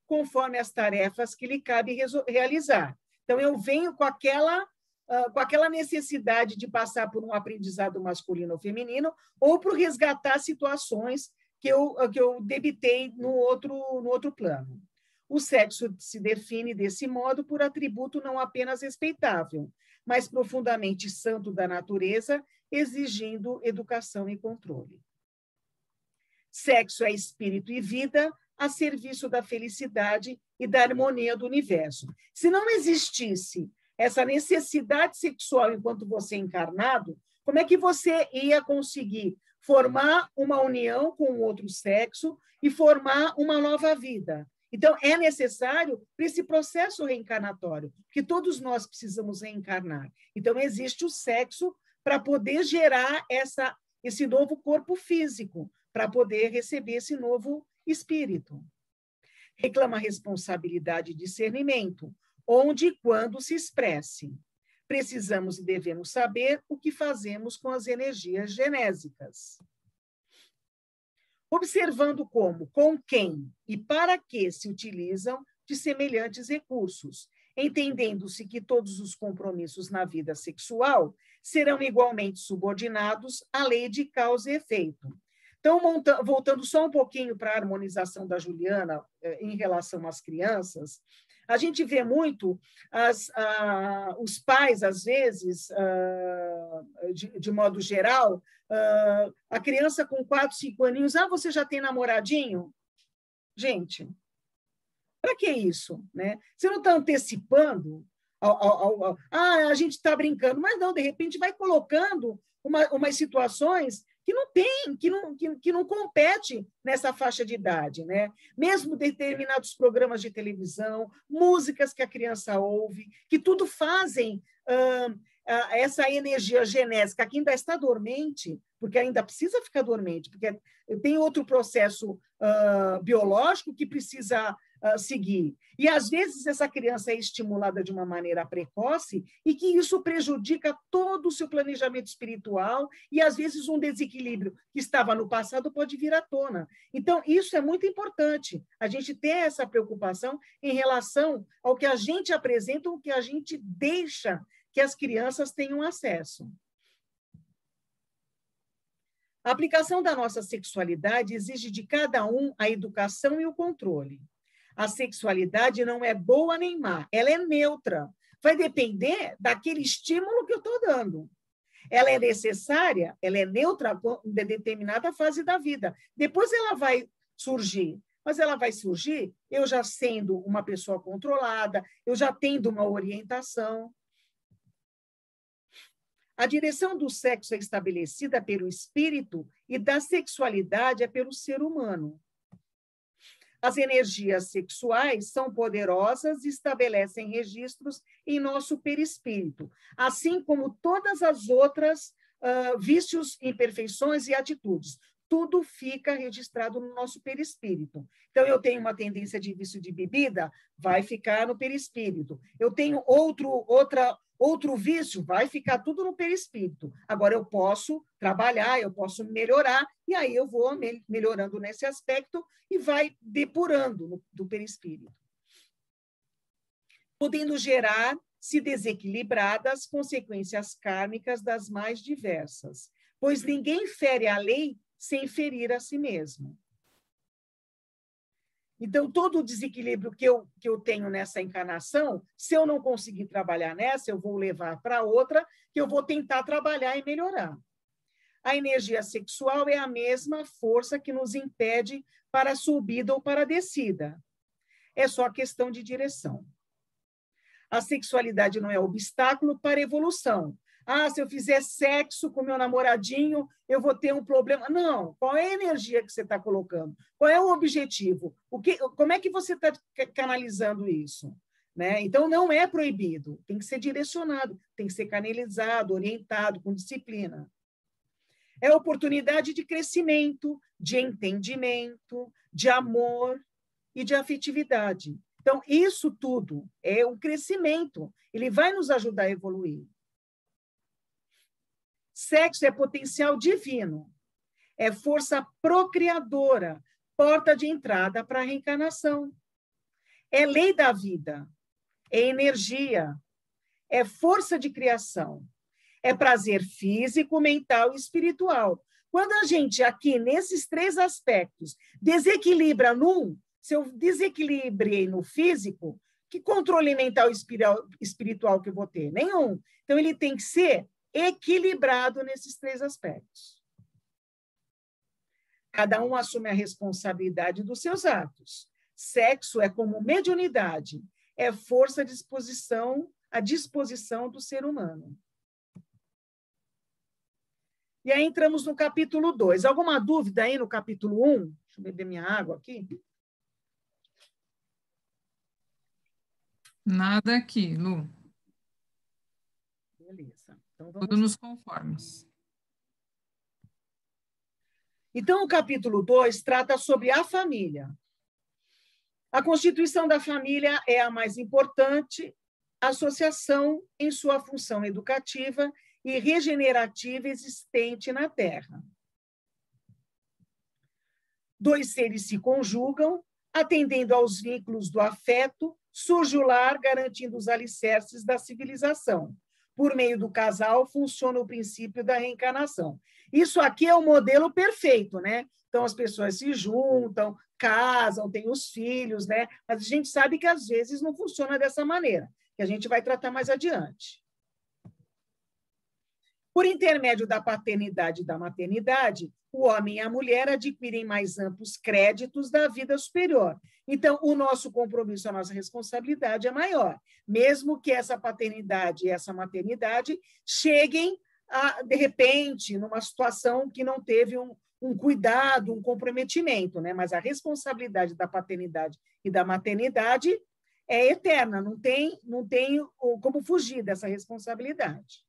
conforme as tarefas que lhe cabe realizar. Então, eu venho com aquela necessidade de passar por um aprendizado masculino ou feminino, ou para resgatar situações que eu debitei no outro plano. O sexo se define desse modo por atributo não apenas respeitável, mas profundamente santo da natureza, exigindo educação e controle. Sexo é espírito e vida a serviço da felicidade e da harmonia do universo. Se não existisse essa necessidade sexual enquanto você é encarnado, como é que você ia conseguir formar uma união com o outro sexo e formar uma nova vida? Então, é necessário para esse processo reencarnatório, porque todos nós precisamos reencarnar. Então, existe o sexo para poder gerar esse novo corpo físico, para poder receber esse novo espírito. Reclama responsabilidade e discernimento, onde e quando se expresse. Precisamos e devemos saber o que fazemos com as energias genésicas. Observando como, com quem e para que se utilizam de semelhantes recursos, entendendo-se que todos os compromissos na vida sexual serão igualmente subordinados à lei de causa e efeito. Então, voltando só um pouquinho para a harmonização da Juliana em relação às crianças, a gente vê muito os pais, às vezes, de modo geral, a criança com 4, 5 aninhos, você já tem namoradinho? Gente, para que isso? Né? Você não está antecipando? A gente está brincando, mas não, de repente vai colocando umas situações que não tem, que não compete nessa faixa de idade, né? Mesmo determinados programas de televisão, músicas que a criança ouve, que tudo fazem essa energia genésica que ainda está dormente, porque ainda precisa ficar dormente, porque tem outro processo biológico que precisa seguir. E, às vezes, essa criança é estimulada de uma maneira precoce e que isso prejudica todo o seu planejamento espiritual e, às vezes, um desequilíbrio que estava no passado pode vir à tona. Então, isso é muito importante, a gente ter essa preocupação em relação ao que a gente apresenta, o que a gente deixa que as crianças tenham acesso. A aplicação da nossa sexualidade exige de cada um a educação e o controle. A sexualidade não é boa nem má, ela é neutra. Vai depender daquele estímulo que eu estou dando. Ela é necessária, ela é neutra em determinada fase da vida. Depois ela vai surgir, mas ela vai surgir eu já sendo uma pessoa controlada, eu já tendo uma orientação. A direção do sexo é estabelecida pelo espírito e da sexualidade é pelo ser humano. As energias sexuais são poderosas e estabelecem registros em nosso perispírito, assim como todas as outras vícios, imperfeições e atitudes. Tudo fica registrado no nosso perispírito. Então, eu tenho uma tendência de vício de bebida, vai ficar no perispírito. Eu tenho outro vício, vai ficar tudo no perispírito. Agora, eu posso trabalhar, eu posso melhorar, e aí eu vou melhorando nesse aspecto e vai depurando do perispírito. Podendo gerar, se desequilibradas, consequências kármicas das mais diversas, pois ninguém fere a lei sem ferir a si mesmo. Então, todo o desequilíbrio que eu tenho nessa encarnação, se eu não conseguir trabalhar nessa, eu vou levar para outra, que eu vou tentar trabalhar e melhorar. A energia sexual é a mesma força que nos impede para a subida ou para a descida. É só questão de direção. A sexualidade não é obstáculo para a evolução. Ah, se eu fizer sexo com meu namoradinho, eu vou ter um problema. Não, qual é a energia que você está colocando? Qual é o objetivo? Como é que você está canalizando isso? Né? Então, não é proibido, tem que ser direcionado, tem que ser canalizado, orientado, com disciplina. É oportunidade de crescimento, de entendimento, de amor e de afetividade. Então, isso tudo é um crescimento, ele vai nos ajudar a evoluir. Sexo é potencial divino, é força procriadora, porta de entrada para a reencarnação. É lei da vida, é energia, é força de criação, é prazer físico, mental e espiritual. Quando a gente aqui, nesses três aspectos, desequilibra num, se eu desequilibrei no físico, que controle mental e espiritual que eu vou ter? Nenhum. Então, ele tem que ser equilibrado nesses três aspectos. Cada um assume a responsabilidade dos seus atos. Sexo é como mediunidade, é força à disposição do ser humano. E aí entramos no capítulo 2. Alguma dúvida aí no capítulo 1? Deixa eu beber minha água aqui. Nada aqui, Lu. Beleza. Então, tudo nos conformes. Então, o capítulo 2 trata sobre a família. A constituição da família é a mais importante associação em sua função educativa e regenerativa existente na Terra. Dois seres se conjugam, atendendo aos vínculos do afeto, surge o lar, garantindo os alicerces da civilização. Por meio do casal, funciona o princípio da reencarnação. Isso aqui é o modelo perfeito, né? Então, as pessoas se juntam, casam, têm os filhos, né? Mas a gente sabe que, às vezes, não funciona dessa maneira, que a gente vai tratar mais adiante. Por intermédio da paternidade e da maternidade, o homem e a mulher adquirem mais amplos créditos da vida superior. Então, o nosso compromisso, a nossa responsabilidade é maior, mesmo que essa paternidade e essa maternidade cheguem, de repente, numa situação que não teve um cuidado, um comprometimento, né? Mas a responsabilidade da paternidade e da maternidade é eterna, não tem como fugir dessa responsabilidade.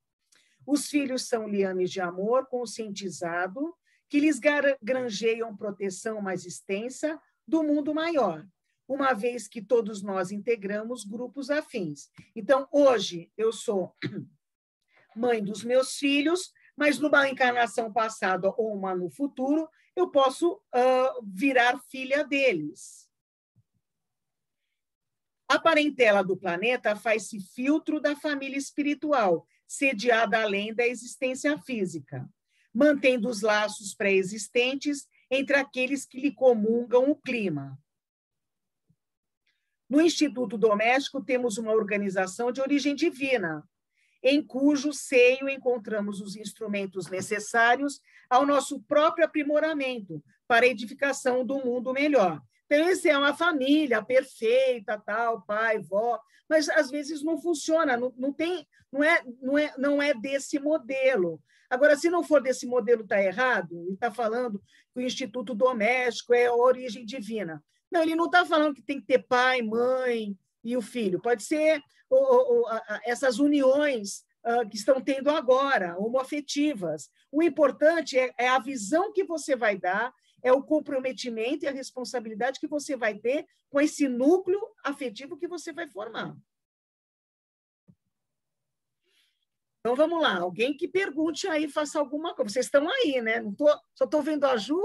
Os filhos são liames de amor conscientizado, que lhes granjeiam proteção mais extensa do mundo maior. uma vez que todos nós integramos grupos afins. Então, hoje, eu sou mãe dos meus filhos, mas numa encarnação passada ou uma no futuro, eu posso virar filha deles. A parentela do planeta faz-se filtro da família espiritual, sediada além da existência física, mantendo os laços pré-existentes entre aqueles que lhe comungam o clima. No Instituto Doméstico, temos uma organização de origem divina, em cujo seio encontramos os instrumentos necessários ao nosso próprio aprimoramento para a edificação do mundo melhor. Então, essa é uma família perfeita, tal, pai, vó, mas às vezes não funciona, não é desse modelo. Agora, se não for desse modelo, está errado, e está falando que o Instituto Doméstico é a origem divina. Não, ele não está falando que tem que ter pai, mãe e o filho. Pode ser essas uniões que estão tendo agora, homoafetivas. O importante é a visão que você vai dar, é o comprometimento e a responsabilidade que você vai ter com esse núcleo afetivo que você vai formar. Então, vamos lá. Alguém que pergunte aí, faça alguma coisa. Vocês estão aí, né? Só estou vendo a Ju.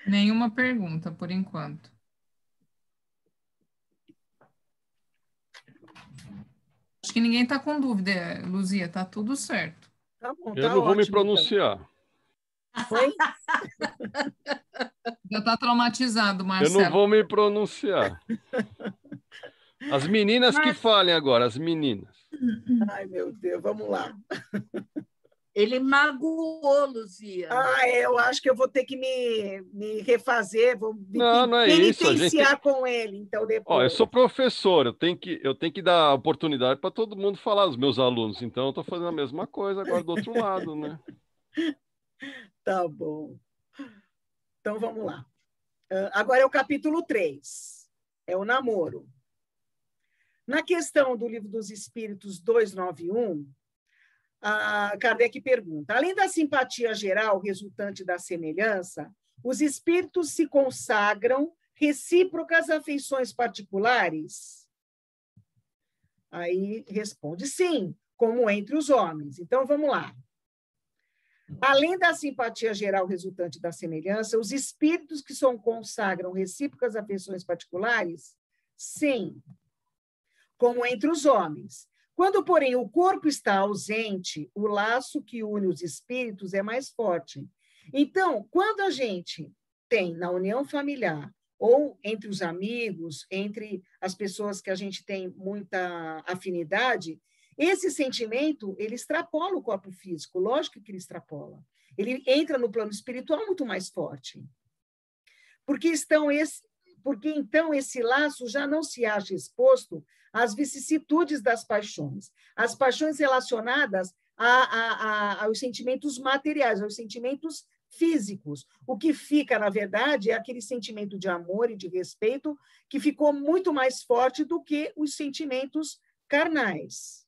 Nenhuma pergunta, por enquanto. Acho que ninguém está com dúvida, Luzia. Está tudo certo. Tá bom, eu não vou me pronunciar. Então. Foi? Já está traumatizado, Marcelo. Eu não vou me pronunciar. As meninas que falem agora, as meninas. Ai, meu Deus, vamos lá. Ele magoou, Luzia. Eu acho que eu vou ter que me refazer, vou me não é penitenciar isso, com ele, então depois. Eu sou professor, eu tenho que dar oportunidade para todo mundo falar, os meus alunos, então eu estou fazendo a mesma coisa agora do outro lado, né? Tá bom. Então, vamos lá. Agora é o capítulo 3, é o namoro. Na questão do Livro dos Espíritos 291, Kardec pergunta, além da simpatia geral resultante da semelhança, os espíritos se consagram recíprocas afeições particulares? Aí responde sim, como entre os homens. Então, vamos lá. Além da simpatia geral resultante da semelhança, os espíritos que se consagram recíprocas afeições particulares? Sim, como entre os homens. Quando, porém, o corpo está ausente, o laço que une os espíritos é mais forte. Então, quando a gente tem na união familiar, ou entre os amigos, entre as pessoas que a gente tem muita afinidade, esse sentimento, ele extrapola o corpo físico, lógico que ele extrapola. Ele entra no plano espiritual muito mais forte. Porque então esse laço já não se acha exposto às vicissitudes das paixões, as paixões relacionadas aos sentimentos materiais, aos sentimentos físicos. O que fica, na verdade, é aquele sentimento de amor e de respeito que ficou muito mais forte do que os sentimentos carnais.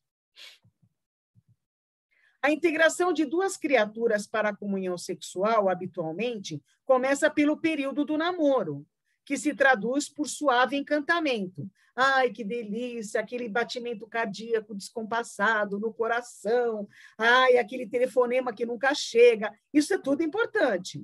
A integração de duas criaturas para a comunhão sexual, habitualmente, começa pelo período do namoro, que se traduz por suave encantamento. Ai, que delícia, aquele batimento cardíaco descompassado no coração, ai, aquele telefonema que nunca chega. Isso é tudo importante.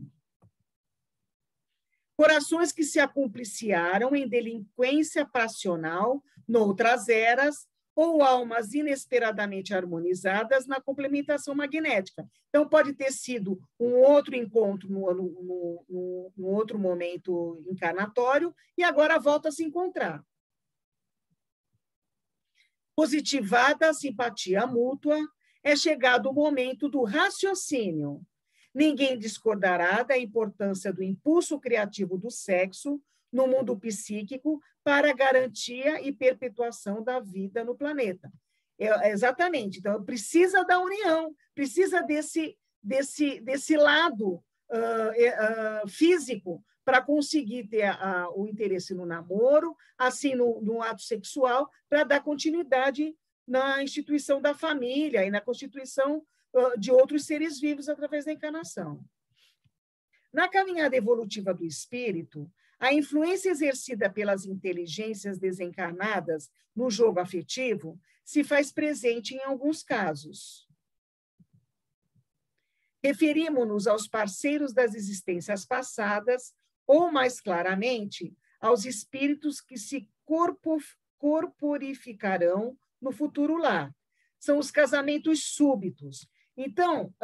Corações que se acumpliciaram em delinquência passional noutras eras, ou almas inesperadamente harmonizadas na complementação magnética. Então, pode ter sido um outro encontro no outro momento encarnatório e agora volta a se encontrar. Positivada a simpatia mútua, é chegado o momento do raciocínio. Ninguém discordará da importância do impulso criativo do sexo no mundo psíquico para a garantia e perpetuação da vida no planeta. Exatamente. Então, precisa da união, precisa desse lado físico para conseguir ter o interesse no namoro, assim, no ato sexual, para dar continuidade na instituição da família e na constituição de outros seres vivos através da encarnação. Na caminhada evolutiva do espírito, A influência exercida pelas inteligências desencarnadas no jogo afetivo se faz presente em alguns casos. Referimos-nos aos parceiros das existências passadas, ou, mais claramente, aos espíritos que se corporificarão no futuro lar. São os casamentos súbitos. Então,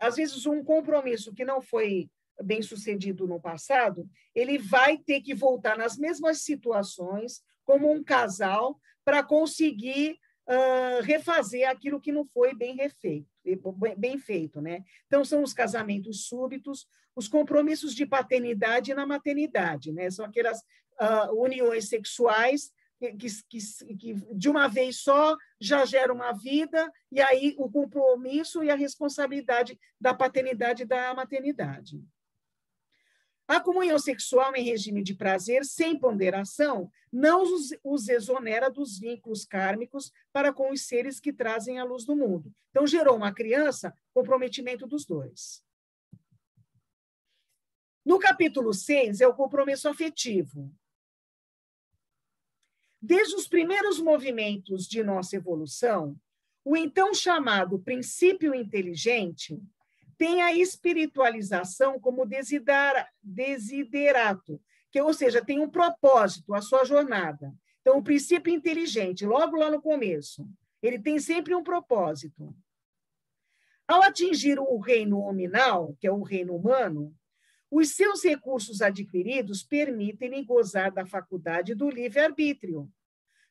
às vezes, um compromisso que não foi bem sucedido no passado, ele vai ter que voltar nas mesmas situações, como um casal, para conseguir refazer aquilo que não foi bem feito, né? Então, são os casamentos súbitos, os compromissos de paternidade na maternidade, né? São aquelas uniões sexuais que de uma vez só já gera uma vida, e aí o compromisso e a responsabilidade da paternidade e da maternidade. A comunhão sexual em regime de prazer, sem ponderação, não os exonera dos vínculos kármicos para com os seres que trazem a luz do mundo. Então, gerou uma criança, comprometimento dos dois. No capítulo 6, é o compromisso afetivo. Desde os primeiros movimentos de nossa evolução, o então chamado princípio inteligente tem a espiritualização como desiderato, ou seja, tem um propósito, a sua jornada. Então, o princípio inteligente, logo lá no começo, ele tem sempre um propósito. Ao atingir o reino hominal, que é o reino humano, os seus recursos adquiridos permitem-lhe gozar da faculdade do livre-arbítrio,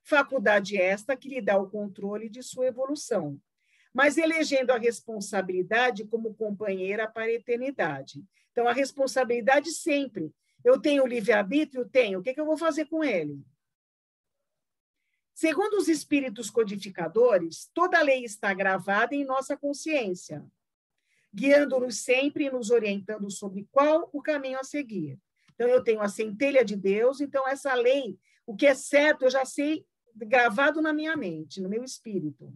faculdade esta que lhe dá o controle de sua evolução, mas elegendo a responsabilidade como companheira para a eternidade. Então, a responsabilidade sempre. Eu tenho o livre-arbítrio? Tenho. O que eu vou fazer com ele? Segundo os espíritos codificadores, toda lei está gravada em nossa consciência, guiando-nos sempre e nos orientando sobre qual o caminho a seguir. Então, eu tenho a centelha de Deus, então essa lei, o que é certo, eu já sei, gravado na minha mente, no meu espírito.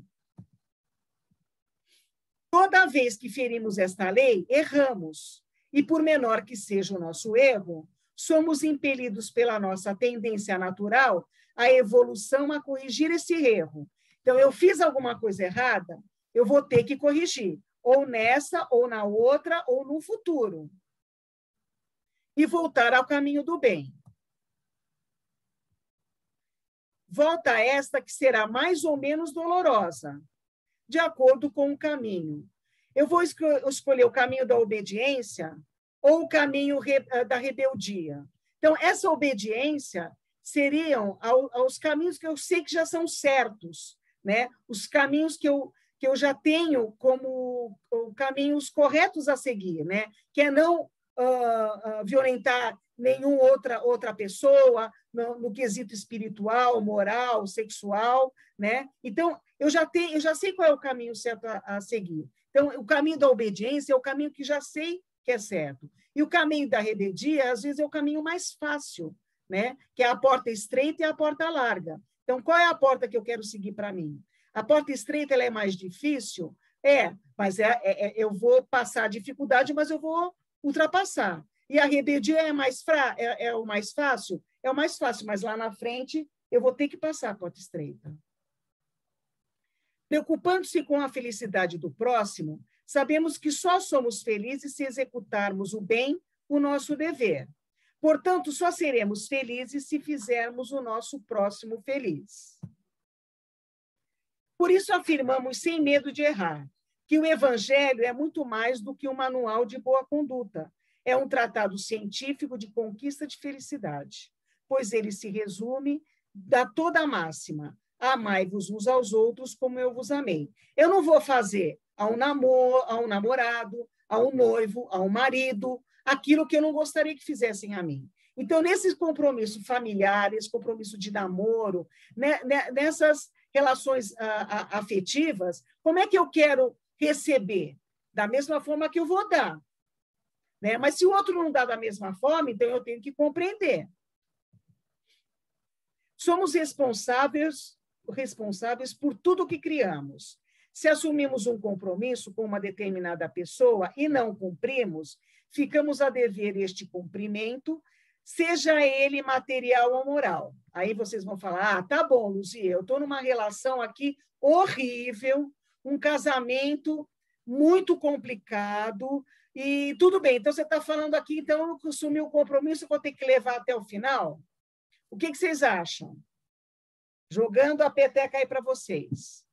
Toda vez que ferimos esta lei, erramos. E por menor que seja o nosso erro, somos impelidos pela nossa tendência natural à evolução a corrigir esse erro. Então, eu fiz alguma coisa errada, eu vou ter que corrigir, ou nessa, ou na outra, ou no futuro. E voltar ao caminho do bem. Volta esta que será mais ou menos dolorosa, de acordo com o caminho. Eu vou escolher o caminho da obediência ou o caminho da rebeldia. Então, essa obediência seriam aos caminhos que eu sei que já são certos, né? Os caminhos que eu já tenho como caminhos corretos a seguir, né? Que é não violentar nenhuma outra pessoa no quesito espiritual, moral, sexual, né? Então, eu já sei qual é o caminho certo a seguir. Então, o caminho da obediência é o caminho que já sei que é certo. E o caminho da rebeldia, às vezes, é o caminho mais fácil, né? Que é a porta estreita e a porta larga. Então, qual é a porta que eu quero seguir para mim? A porta estreita ela é mais difícil? Mas eu vou passar a dificuldade, mas eu vou ultrapassar. E a rebeldia é o mais fácil? É o mais fácil, mas lá na frente eu vou ter que passar a porta estreita. Preocupando-se com a felicidade do próximo, sabemos que só somos felizes se executarmos o bem, o nosso dever. Portanto, só seremos felizes se fizermos o nosso próximo feliz. Por isso afirmamos, sem medo de errar, que o Evangelho é muito mais do que um manual de boa conduta. É um tratado científico de conquista de felicidade, pois ele se resume da toda a máxima: amai-vos uns aos outros como eu vos amei. Eu não vou fazer a um namorado, a um noivo, a um marido, aquilo que eu não gostaria que fizessem a mim. Então, nesse compromisso familiar, esse compromisso de namoro, né, nessas relações afetivas, como é que eu quero receber? Da mesma forma que eu vou dar. Né? Mas se o outro não dá da mesma forma, então eu tenho que compreender. Somos responsáveis por tudo que criamos. Se assumimos um compromisso com uma determinada pessoa e não cumprimos, ficamos a dever este cumprimento seja ele material ou moral. Aí vocês vão falar, tá bom, Luzia, eu estou numa relação aqui horrível, um casamento muito complicado, e tudo bem, então você está falando aqui, então eu assumi o compromisso, eu vou ter que levar até o final? O que vocês acham? Jogando a peteca aí para vocês.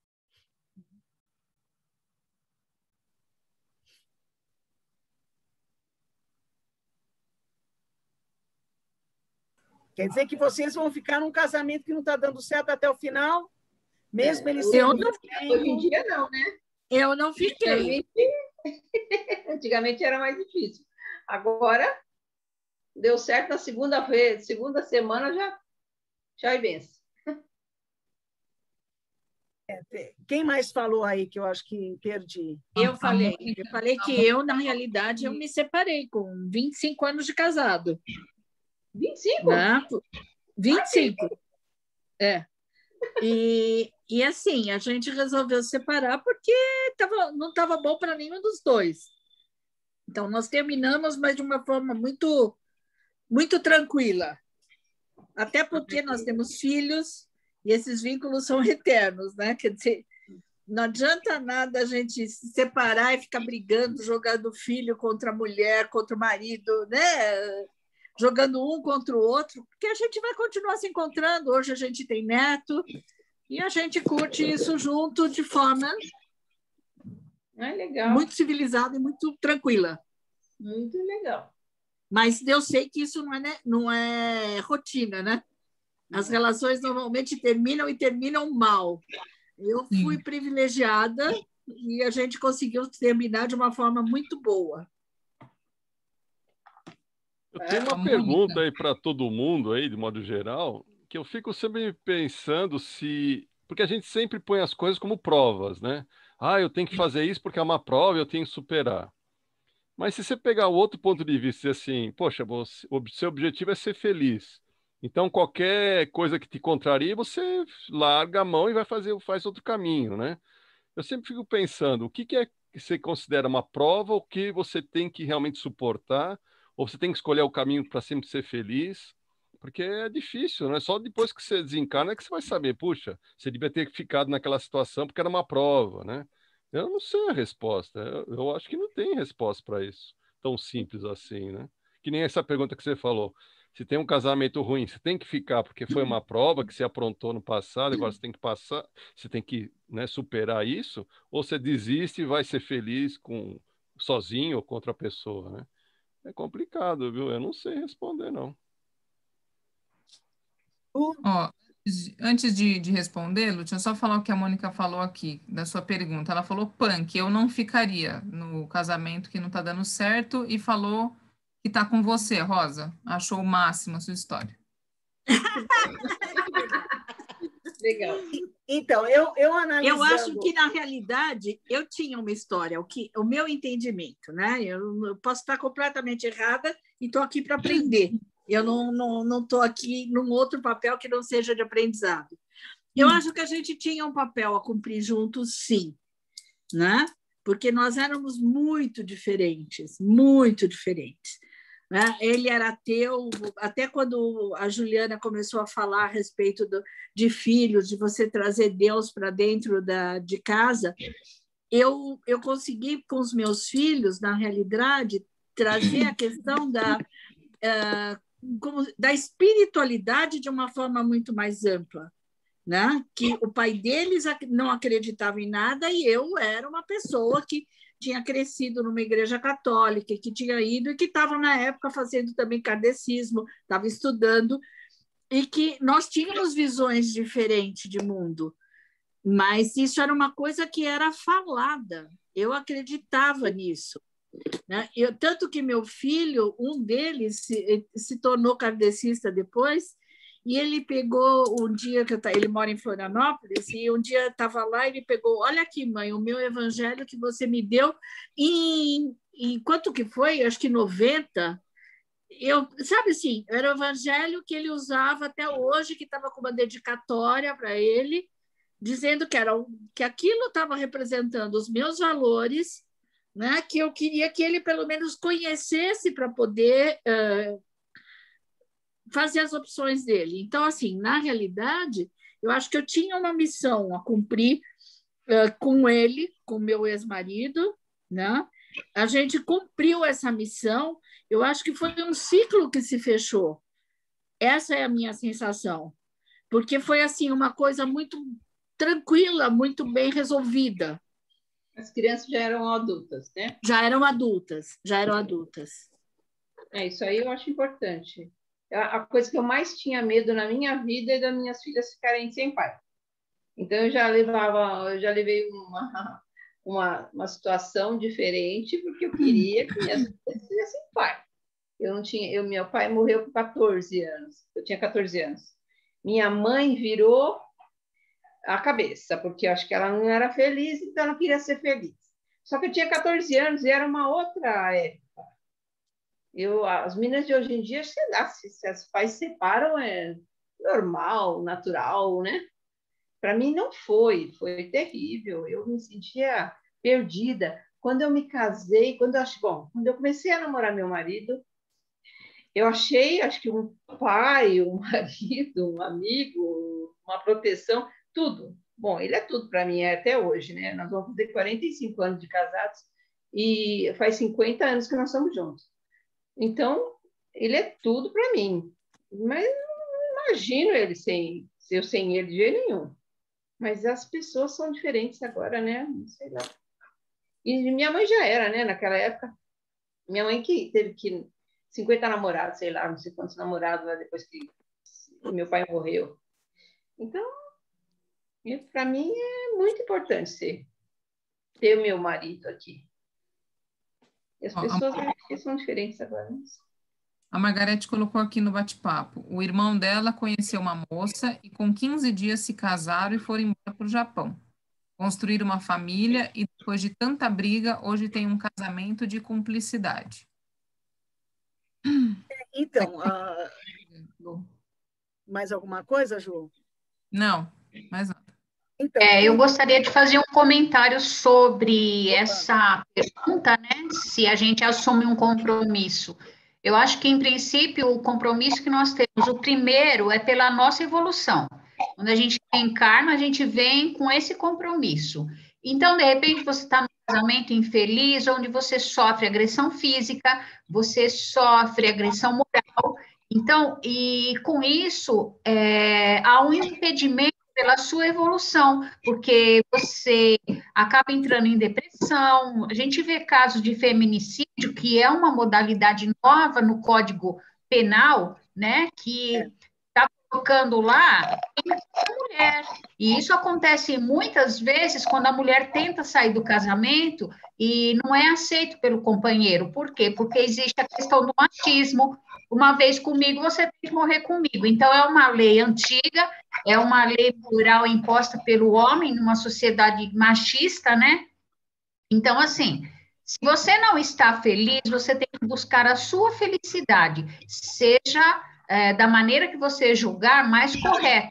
Quer dizer que vocês vão ficar num casamento que não está dando certo até o final? Mesmo ele sendo... Hoje em dia, não, né? Eu não fiquei. Antigamente era mais difícil. Agora, deu certo na segunda vez, segunda semana já é benção. Quem mais falou aí que eu acho que perdi? Eu falei que eu, na realidade, eu me separei com 25 anos de casado. 25? Né? 25. É. E assim, a gente resolveu separar porque não estava bom para nenhum dos dois. Então, nós terminamos, mas de uma forma muito, muito tranquila. Até porque nós temos filhos e esses vínculos são eternos, né? Quer dizer, não adianta nada a gente se separar e ficar brigando, jogando filho contra a mulher, contra o marido, né? Jogando um contra o outro, porque a gente vai continuar se encontrando. Hoje a gente tem neto e a gente curte isso junto de forma legal. Muito civilizada e muito tranquila. Muito legal. Mas eu sei que isso não é rotina, né? As relações normalmente terminam mal. Eu fui privilegiada e a gente conseguiu terminar de uma forma muito boa. Eu tenho uma pergunta aí para todo mundo aí, de modo geral, que eu fico sempre pensando se... Porque a gente sempre põe as coisas como provas, né? Ah, eu tenho que fazer isso porque é uma prova, eu tenho que superar. Mas se você pegar o outro ponto de vista e dizer assim, poxa, o seu objetivo é ser feliz. Então, qualquer coisa que te contrarie, você larga a mão e faz outro caminho, né? Eu sempre fico pensando, o que é que você considera uma prova, o que você tem que realmente suportar, ou você tem que escolher o caminho para sempre ser feliz, porque é difícil, né? Só depois que você desencarna é que você vai saber, puxa, você devia ter ficado naquela situação porque era uma prova, né? Eu não sei a resposta. Eu acho que não tem resposta para isso tão simples assim, né? Que nem essa pergunta que você falou. Se tem um casamento ruim, você tem que ficar porque foi uma prova que você aprontou no passado, agora você tem que passar, você tem que, né, superar isso, ou você desiste e vai ser feliz sozinho ou com outra pessoa, né? É complicado, viu? Eu não sei responder, não. Ó, antes de responder, Lu, deixa eu só falar o que a Mônica falou aqui, da sua pergunta. Ela falou punk, eu não ficaria no casamento que não tá dando certo e falou que tá com você, Rosa. Achou o máximo a sua história. Legal. Então, eu analisando... Eu acho que, na realidade, eu tinha uma história, o meu entendimento, né? Eu posso estar completamente errada e estou aqui para aprender. Eu não estou aqui num outro papel que não seja de aprendizado. Eu acho que a gente tinha um papel a cumprir juntos, sim, né? Porque nós éramos muito diferentes, muito diferentes. Né? Ele era ateu, até quando a Juliana começou a falar a respeito de filhos, de você trazer Deus para dentro de casa, eu consegui, com os meus filhos, na realidade, trazer a questão da espiritualidade de uma forma muito mais ampla. Né? Que o pai deles não acreditava em nada e eu era uma pessoa que tinha crescido numa igreja católica, que tinha ido e que estava, na época, fazendo também kardecismo, estava estudando, e que nós tínhamos visões diferentes de mundo, mas isso era uma coisa que era falada, eu acreditava nisso. Né? Tanto que meu filho, um deles, se tornou kardecista depois, e ele pegou um dia que ele mora em Florianópolis e um dia estava lá e ele pegou, olha aqui, mãe, o meu evangelho que você me deu em quanto que foi? Acho que 90. Sabe assim, era o evangelho que ele usava até hoje, que estava com uma dedicatória para ele, dizendo que aquilo estava representando os meus valores, né? Que eu queria que ele pelo menos conhecesse para poder fazer as opções dele. Então, assim, na realidade, eu acho que eu tinha uma missão a cumprir com ele, com meu ex-marido, né? A gente cumpriu essa missão, eu acho que foi um ciclo que se fechou. Essa é a minha sensação, porque foi assim uma coisa muito tranquila, muito bem resolvida. As crianças já eram adultas, né? Já eram adultas. Isso aí eu acho importante. A coisa que eu mais tinha medo na minha vida é das minhas filhas ficarem sem pai. Então eu já levei uma situação diferente, porque eu queria que minhas filhas tivessem pai. Meu pai morreu com 14 anos. Eu tinha 14 anos. Minha mãe virou a cabeça, porque eu acho que ela não era feliz, então ela queria ser feliz. Só que eu tinha 14 anos e era uma outra época. As meninas de hoje em dia, sei lá, se os pais se separam, é normal, natural, né? Para mim não foi terrível. Eu me sentia perdida. Quando eu me casei, quando eu comecei a namorar meu marido, eu achei, acho que um pai, um marido, um amigo, uma proteção, tudo. Bom, ele é tudo para mim, até hoje, né? Nós vamos fazer 45 anos de casados e faz 50 anos que nós estamos juntos. Então, ele é tudo para mim. Mas não imagino eu sem ele de jeito nenhum. Mas as pessoas são diferentes agora, né? Não sei lá. E minha mãe já era, né? Naquela época, minha mãe que teve 50 namorados, sei lá, não sei quantos namorados lá depois que meu pai morreu. Então, para mim é muito importante ter o meu marido aqui. E as pessoas são diferentes agora. A Margarete colocou aqui no bate-papo. O irmão dela conheceu uma moça e com 15 dias se casaram e foram embora para o Japão. Construíram uma família e depois de tanta briga, hoje tem um casamento de cumplicidade. Então, mais alguma coisa, Ju? Não, mais nada. Então, eu gostaria de fazer um comentário sobre essa pergunta, né? Se a gente assume um compromisso. Eu acho que, em princípio, o compromisso que nós temos, o primeiro é pela nossa evolução. Quando a gente encarna, a gente vem com esse compromisso. Então, de repente, você está num casamento infeliz, onde você sofre agressão física, você sofre agressão moral. Então, e com isso, há um impedimento pela sua evolução, porque você acaba entrando em depressão. A gente vê casos de feminicídio, que é uma modalidade nova no Código Penal, né, que está colocando lá a mulher. E isso acontece muitas vezes quando a mulher tenta sair do casamento e não é aceito pelo companheiro. Por quê? Porque existe a questão do machismo. Uma vez comigo, você tem que morrer comigo. Então, é uma lei antiga, é uma lei moral imposta pelo homem numa sociedade machista, né? Então, assim, se você não está feliz, você tem que buscar a sua felicidade, seja da maneira que você julgar mais correta,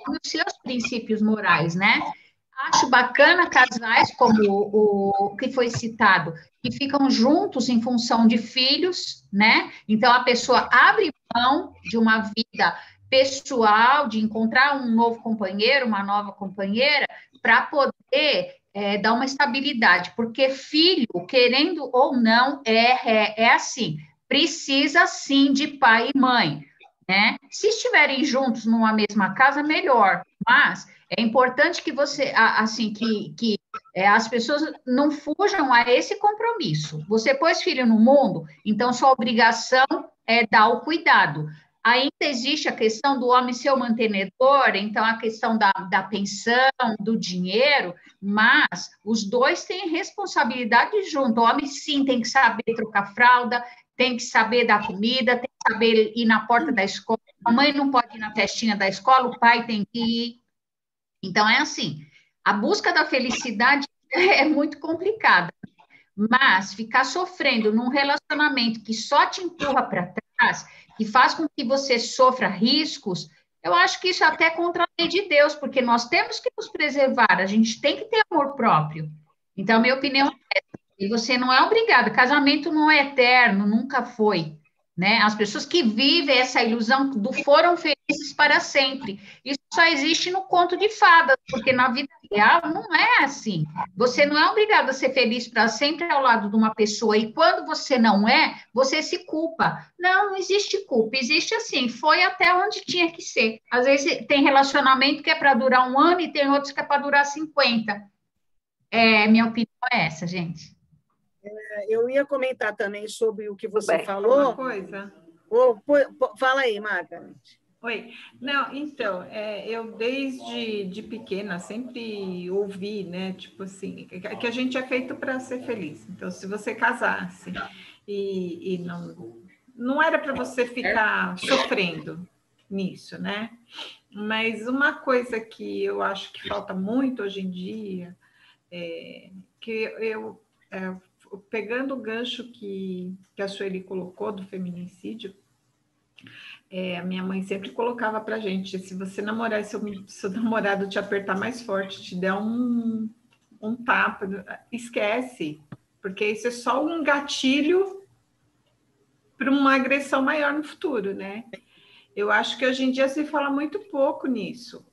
com os seus princípios morais, né? Acho bacana casais, como o que foi citado, que ficam juntos em função de filhos, né? Então, a pessoa abre mão de uma vida pessoal, de encontrar um novo companheiro, uma nova companheira, para poder dar uma estabilidade, porque filho, querendo ou não, é assim, precisa sim de pai e mãe, né? Se estiverem juntos numa mesma casa, melhor, mas é importante que você, assim, que as pessoas não fujam a esse compromisso. Você pôs filho no mundo, então sua obrigação é dar o cuidado. Ainda existe a questão do homem ser o mantenedor, então a questão da pensão, do dinheiro, mas os dois têm responsabilidade junto. O homem, sim, tem que saber trocar fralda, tem que saber dar comida, tem que saber ir na porta da escola. A mãe não pode ir na festinha da escola, o pai tem que ir. Então, é assim, a busca da felicidade é muito complicada, mas ficar sofrendo num relacionamento que só te empurra para trás, que faz com que você sofra riscos, eu acho que isso é até contra a lei de Deus, porque nós temos que nos preservar, a gente tem que ter amor próprio. Então, minha opinião é essa, e você não é obrigado, casamento não é eterno, nunca foi. né? As pessoas que vivem essa ilusão do foram felizes para sempre. Isso só existe no conto de fadas, porque na vida real não é assim. Você não é obrigado a ser feliz para sempre ao lado de uma pessoa, e quando você não é, você se culpa. Não, não existe culpa, existe assim, foi até onde tinha que ser. Às vezes tem relacionamento que é para durar 1 ano e tem outros que é para durar 50. Minha opinião é essa, gente. Eu ia comentar também sobre o que você Roberto, falou. Uma coisa. Fala aí, Margaret. Oi. Não, então, eu desde de pequena sempre ouvi, né, tipo assim, que a gente é feito para ser feliz. Então, se você casasse e não era para você ficar sofrendo nisso, né? Mas uma coisa que eu acho que falta muito hoje em dia que pegando o gancho que a Sueli colocou do feminicídio, a minha mãe sempre colocava para gente, se você namorar e seu namorado te apertar mais forte, te der um tapa, esquece, porque isso é só um gatilho para uma agressão maior no futuro, né? Eu acho que hoje em dia se fala muito pouco nisso,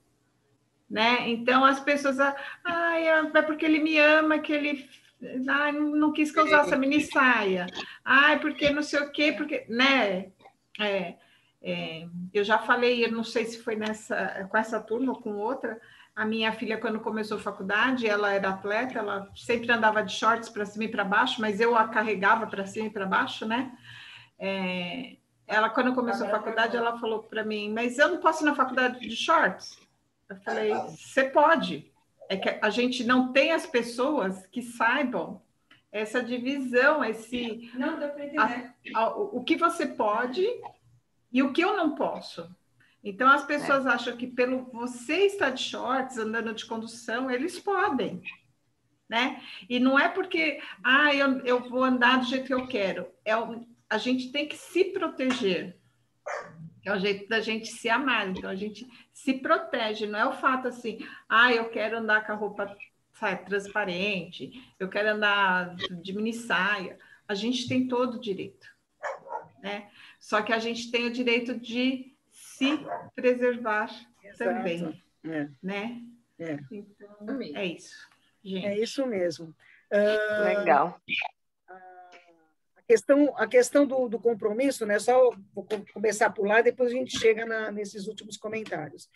né? Então as pessoas, é porque ele me ama, que ele não quis que eu usasse a mini saia, porque não sei o quê, porque, né? Eu já falei, eu não sei se foi com essa turma ou com outra, a minha filha, quando começou a faculdade, ela era atleta, ela sempre andava de shorts para cima e para baixo, mas eu a carregava para cima e para baixo, né? Ela, quando começou a faculdade, ela falou para mim, mas eu não posso ir na faculdade de shorts? Eu falei, você pode. É que a gente não tem as pessoas que saibam essa divisão, Não, deu para entender. O que você pode e o que eu não posso. Então, as pessoas acham que pelo você estar de shorts, andando de condução, eles podem, né? E não é porque, eu vou andar do jeito que eu quero. A gente tem que se proteger. É o jeito da gente se amar. Então, a gente se protege. Não é o fato assim, eu quero andar com a roupa transparente, eu quero andar de mini saia. A gente tem todo o direito, né? Só que a gente tem o direito de se preservar também, né? Então, é isso, gente. É isso mesmo. Legal. A questão do compromisso, né? Só vou começar por lá, depois a gente chega nesses últimos comentários.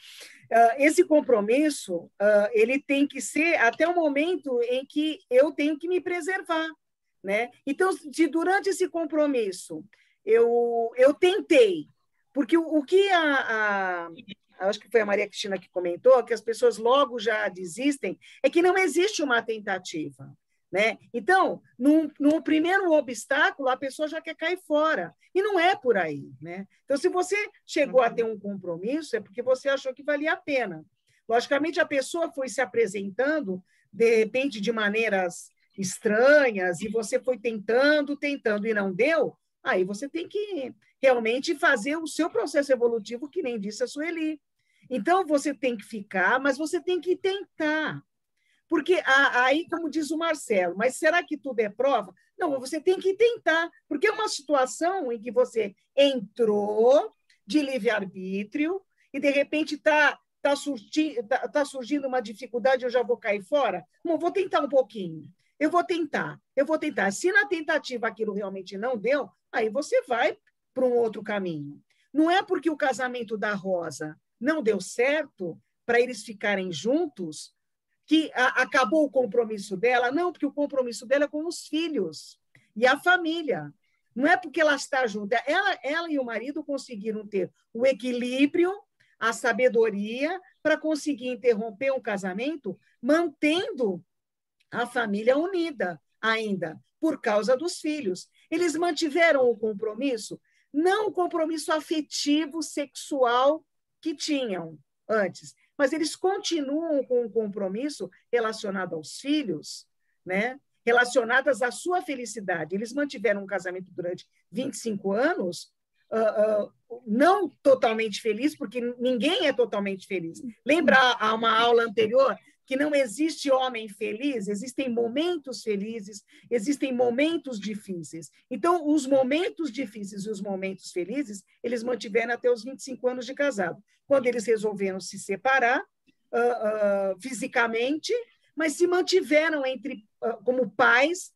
Esse compromisso, ele tem que ser até o momento em que eu tenho que me preservar, né? Então, se durante esse compromisso eu tentei, porque o que acho que foi a Maria Cristina que comentou, que as pessoas logo já desistem, é que não existe uma tentativa, né? Então, no primeiro obstáculo, a pessoa já quer cair fora, e não é por aí, né? Então, se você chegou a ter um compromisso, é porque você achou que valia a pena. Logicamente, a pessoa foi se apresentando, de repente, de maneiras estranhas, e você foi tentando, e não deu, aí você tem que realmente fazer o seu processo evolutivo, que nem disse a Sueli. Então, você tem que ficar, mas você tem que tentar. Porque aí, como diz o Marcelo, mas será que tudo é prova? Não, você tem que tentar, porque é uma situação em que você entrou de livre-arbítrio e, de repente, está surgindo uma dificuldade, eu já vou cair fora? Não, vou tentar um pouquinho. Eu vou tentar. Se na tentativa aquilo realmente não deu, aí você vai para um outro caminho. Não é porque o casamento da Rosa não deu certo para eles ficarem juntos que acabou o compromisso dela, não, porque o compromisso dela é com os filhos e a família. Não é porque ela está junta. Ela e o marido conseguiram ter o equilíbrio, a sabedoria para conseguir interromper um casamento, mantendo a família unida ainda, por causa dos filhos. Eles mantiveram o compromisso, não o compromisso afetivo, sexual que tinham antes, mas eles continuam com um compromisso relacionado aos filhos, né? Relacionadas à sua felicidade. Eles mantiveram um casamento durante 25 anos, não totalmente feliz, porque ninguém é totalmente feliz. Lembra a uma aula anterior que não existe homem feliz, existem momentos felizes, existem momentos difíceis. Então, os momentos difíceis e os momentos felizes, eles mantiveram até os 25 anos de casado. Quando eles resolveram se separar fisicamente, mas se mantiveram como pais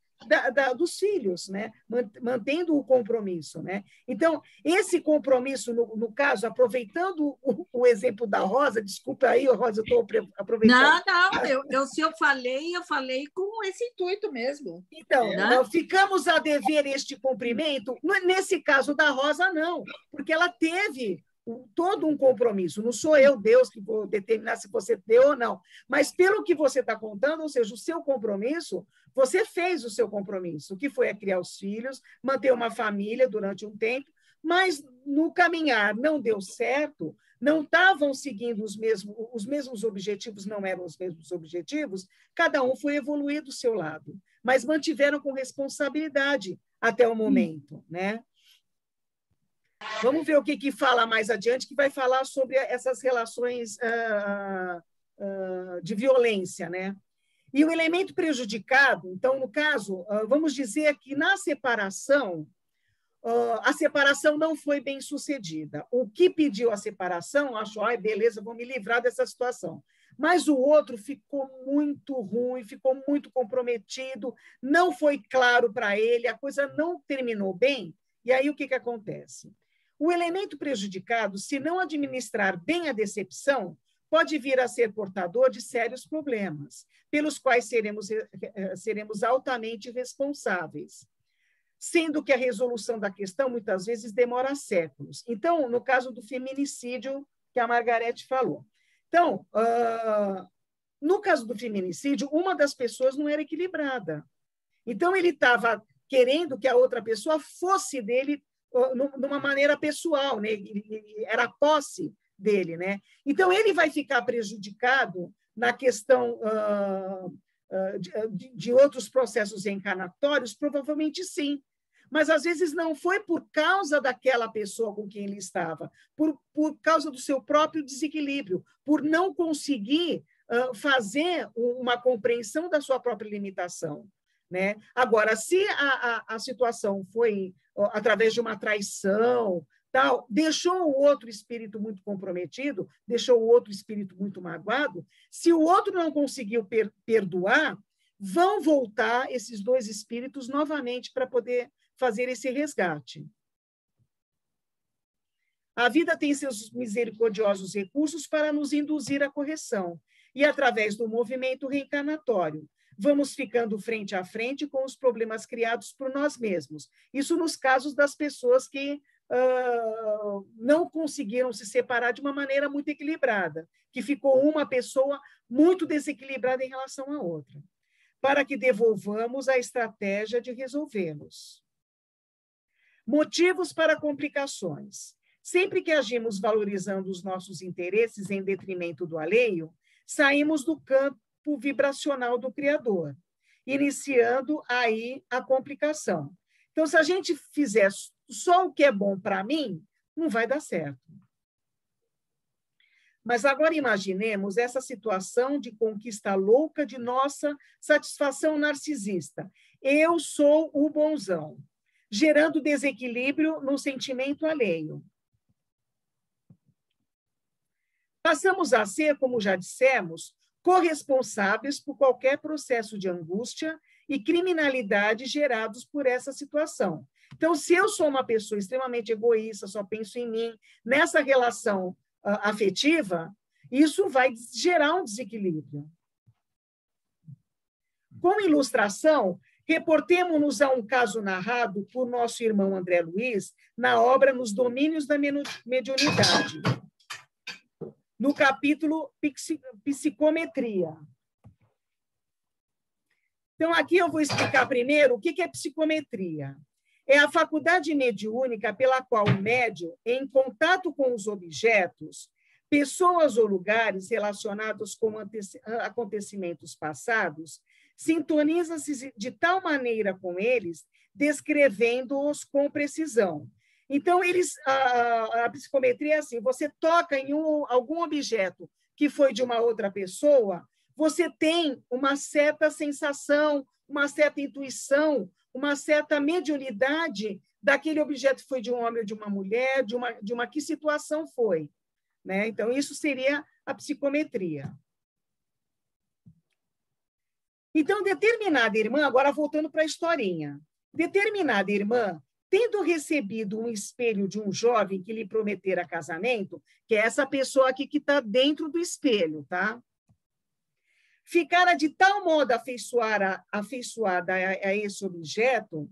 dos filhos, né? Mantendo o compromisso, né? Então, esse compromisso, no caso, aproveitando o exemplo da Rosa, desculpa aí, Rosa, eu estou aproveitando. Não, se eu falei com esse intuito mesmo. Então, ficamos a dever este cumprimento. Nesse caso da Rosa, não, porque ela teve todo um compromisso. Não sou eu, Deus, que vou determinar se você deu ou não. Mas, pelo que você está contando, ou seja, o seu compromisso, você fez o seu compromisso, que foi criar os filhos, manter uma família durante um tempo, mas no caminhar não deu certo, não estavam seguindo os mesmos objetivos, não eram os mesmos objetivos, cada um foi evoluir do seu lado, mas mantiveram com responsabilidade até o momento, né? Vamos ver o que fala mais adiante, que vai falar sobre essas relações de violência, né? E o elemento prejudicado, então, no caso, vamos dizer que na separação, a separação não foi bem sucedida. O que pediu a separação achou, beleza, vou me livrar dessa situação. Mas o outro ficou muito ruim, ficou muito comprometido, não foi claro para ele, a coisa não terminou bem. E aí o que acontece? O elemento prejudicado, se não administrar bem a decepção, pode vir a ser portador de sérios problemas, pelos quais seremos altamente responsáveis, sendo que a resolução da questão, muitas vezes, demora séculos. Então, no caso do feminicídio, que a Margarete falou. Então, no caso do feminicídio, uma das pessoas não era equilibrada. Então, ele estava querendo que a outra pessoa fosse dele de uma maneira pessoal, né? Era a posse dele, né? Então, ele vai ficar prejudicado na questão de outros processos reencarnatórios? Provavelmente sim, mas às vezes não foi por causa daquela pessoa com quem ele estava, por causa do seu próprio desequilíbrio, por não conseguir fazer uma compreensão da sua própria limitação, né? Agora, se a situação foi através de uma traição, tal, deixou o outro espírito muito comprometido, deixou o outro espírito muito magoado, se o outro não conseguiu perdoar, vão voltar esses dois espíritos novamente para poder fazer esse resgate. A vida tem seus misericordiosos recursos para nos induzir à correção, e através do movimento reencarnatório, vamos ficando frente a frente com os problemas criados por nós mesmos. Isso nos casos das pessoas que não conseguiram se separar de uma maneira muito equilibrada, que ficou uma pessoa muito desequilibrada em relação à outra, para que devolvamos a estratégia de resolvê-los. Motivos para complicações. Sempre que agimos valorizando os nossos interesses em detrimento do alheio, saímos do campo vibracional do Criador, iniciando aí a complicação. Então, se a gente fizer só o que é bom para mim, não vai dar certo. Mas agora imaginemos essa situação de conquista louca de nossa satisfação narcisista. Eu sou o bonzão, gerando desequilíbrio no sentimento alheio. Passamos a ser, como já dissemos, corresponsáveis por qualquer processo de angústia e criminalidade gerados por essa situação. Então, se eu sou uma pessoa extremamente egoísta, só penso em mim, nessa relação afetiva, isso vai gerar um desequilíbrio. Com ilustração, reportemo-nos a um caso narrado por nosso irmão André Luiz na obra Nos Domínios da Mediunidade, no capítulo Psicometria. Então, aqui eu vou explicar primeiro o que é psicometria. É a faculdade mediúnica pela qual o médium, em contato com os objetos, pessoas ou lugares relacionados com acontecimentos passados, sintoniza-se de tal maneira com eles, descrevendo-os com precisão. Então, a psicometria é assim, você toca em algum objeto que foi de uma outra pessoa, você tem uma certa sensação, uma certa intuição, uma certa mediunidade daquele objeto foi de um homem ou de uma mulher, de uma que situação foi, né? Então, isso seria a psicometria. Então, determinada irmã, agora voltando para a historinha, determinada irmã, tendo recebido um espelho de um jovem que lhe prometera casamento, que é essa pessoa aqui que está dentro do espelho, tá? Ficara de tal modo afeiçoada a esse objeto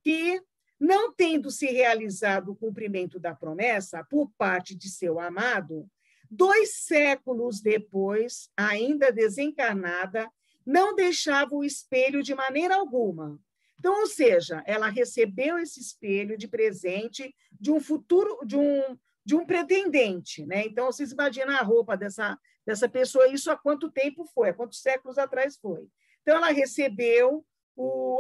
que, não tendo se realizado o cumprimento da promessa por parte de seu amado, 2 séculos depois, ainda desencarnada, não deixava o espelho de maneira alguma. Então, ou seja, ela recebeu esse espelho de presente de um futuro, de um pretendente, né? Então, vocês imaginam a roupa dessa pessoa, isso há quanto tempo foi, há quantos séculos atrás foi. Então, ela recebeu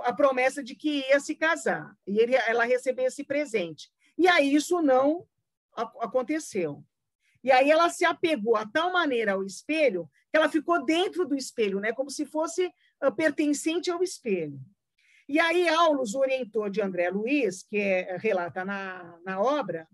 a promessa de que ia se casar, e ela recebeu esse presente. E aí isso não aconteceu. E aí ela se apegou a tal maneira ao espelho que ela ficou dentro do espelho, né? Como se fosse pertencente ao espelho. E aí Aulus, o orientor de André Luiz, que relata na obra,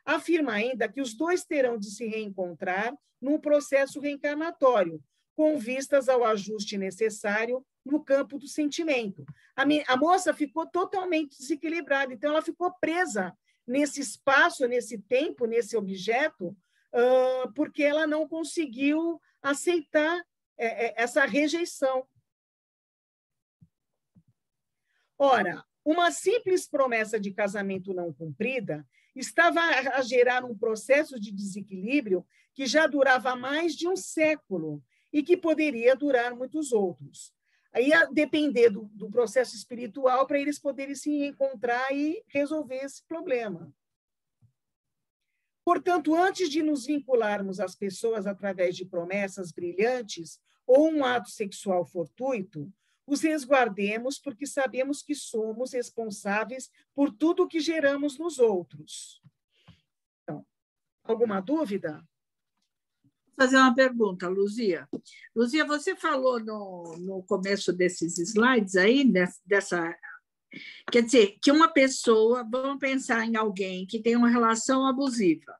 afirma ainda que os dois terão de se reencontrar num processo reencarnatório, com vistas ao ajuste necessário no campo do sentimento. A moça ficou totalmente desequilibrada, então ela ficou presa nesse espaço, nesse tempo, nesse objeto, porque ela não conseguiu aceitar essa rejeição. Ora, uma simples promessa de casamento não cumprida estava a gerar um processo de desequilíbrio que já durava mais de um século e que poderia durar muitos outros. Aí ia depender do processo espiritual para eles poderem se encontrar e resolver esse problema. Portanto, antes de nos vincularmos às pessoas através de promessas brilhantes ou um ato sexual fortuito, os resguardemos porque sabemos que somos responsáveis por tudo o que geramos nos outros. Então, alguma dúvida? Vou fazer uma pergunta, Luzia. Luzia, você falou no começo desses slides aí, quer dizer, que uma pessoa, vamos pensar em alguém que tem uma relação abusiva,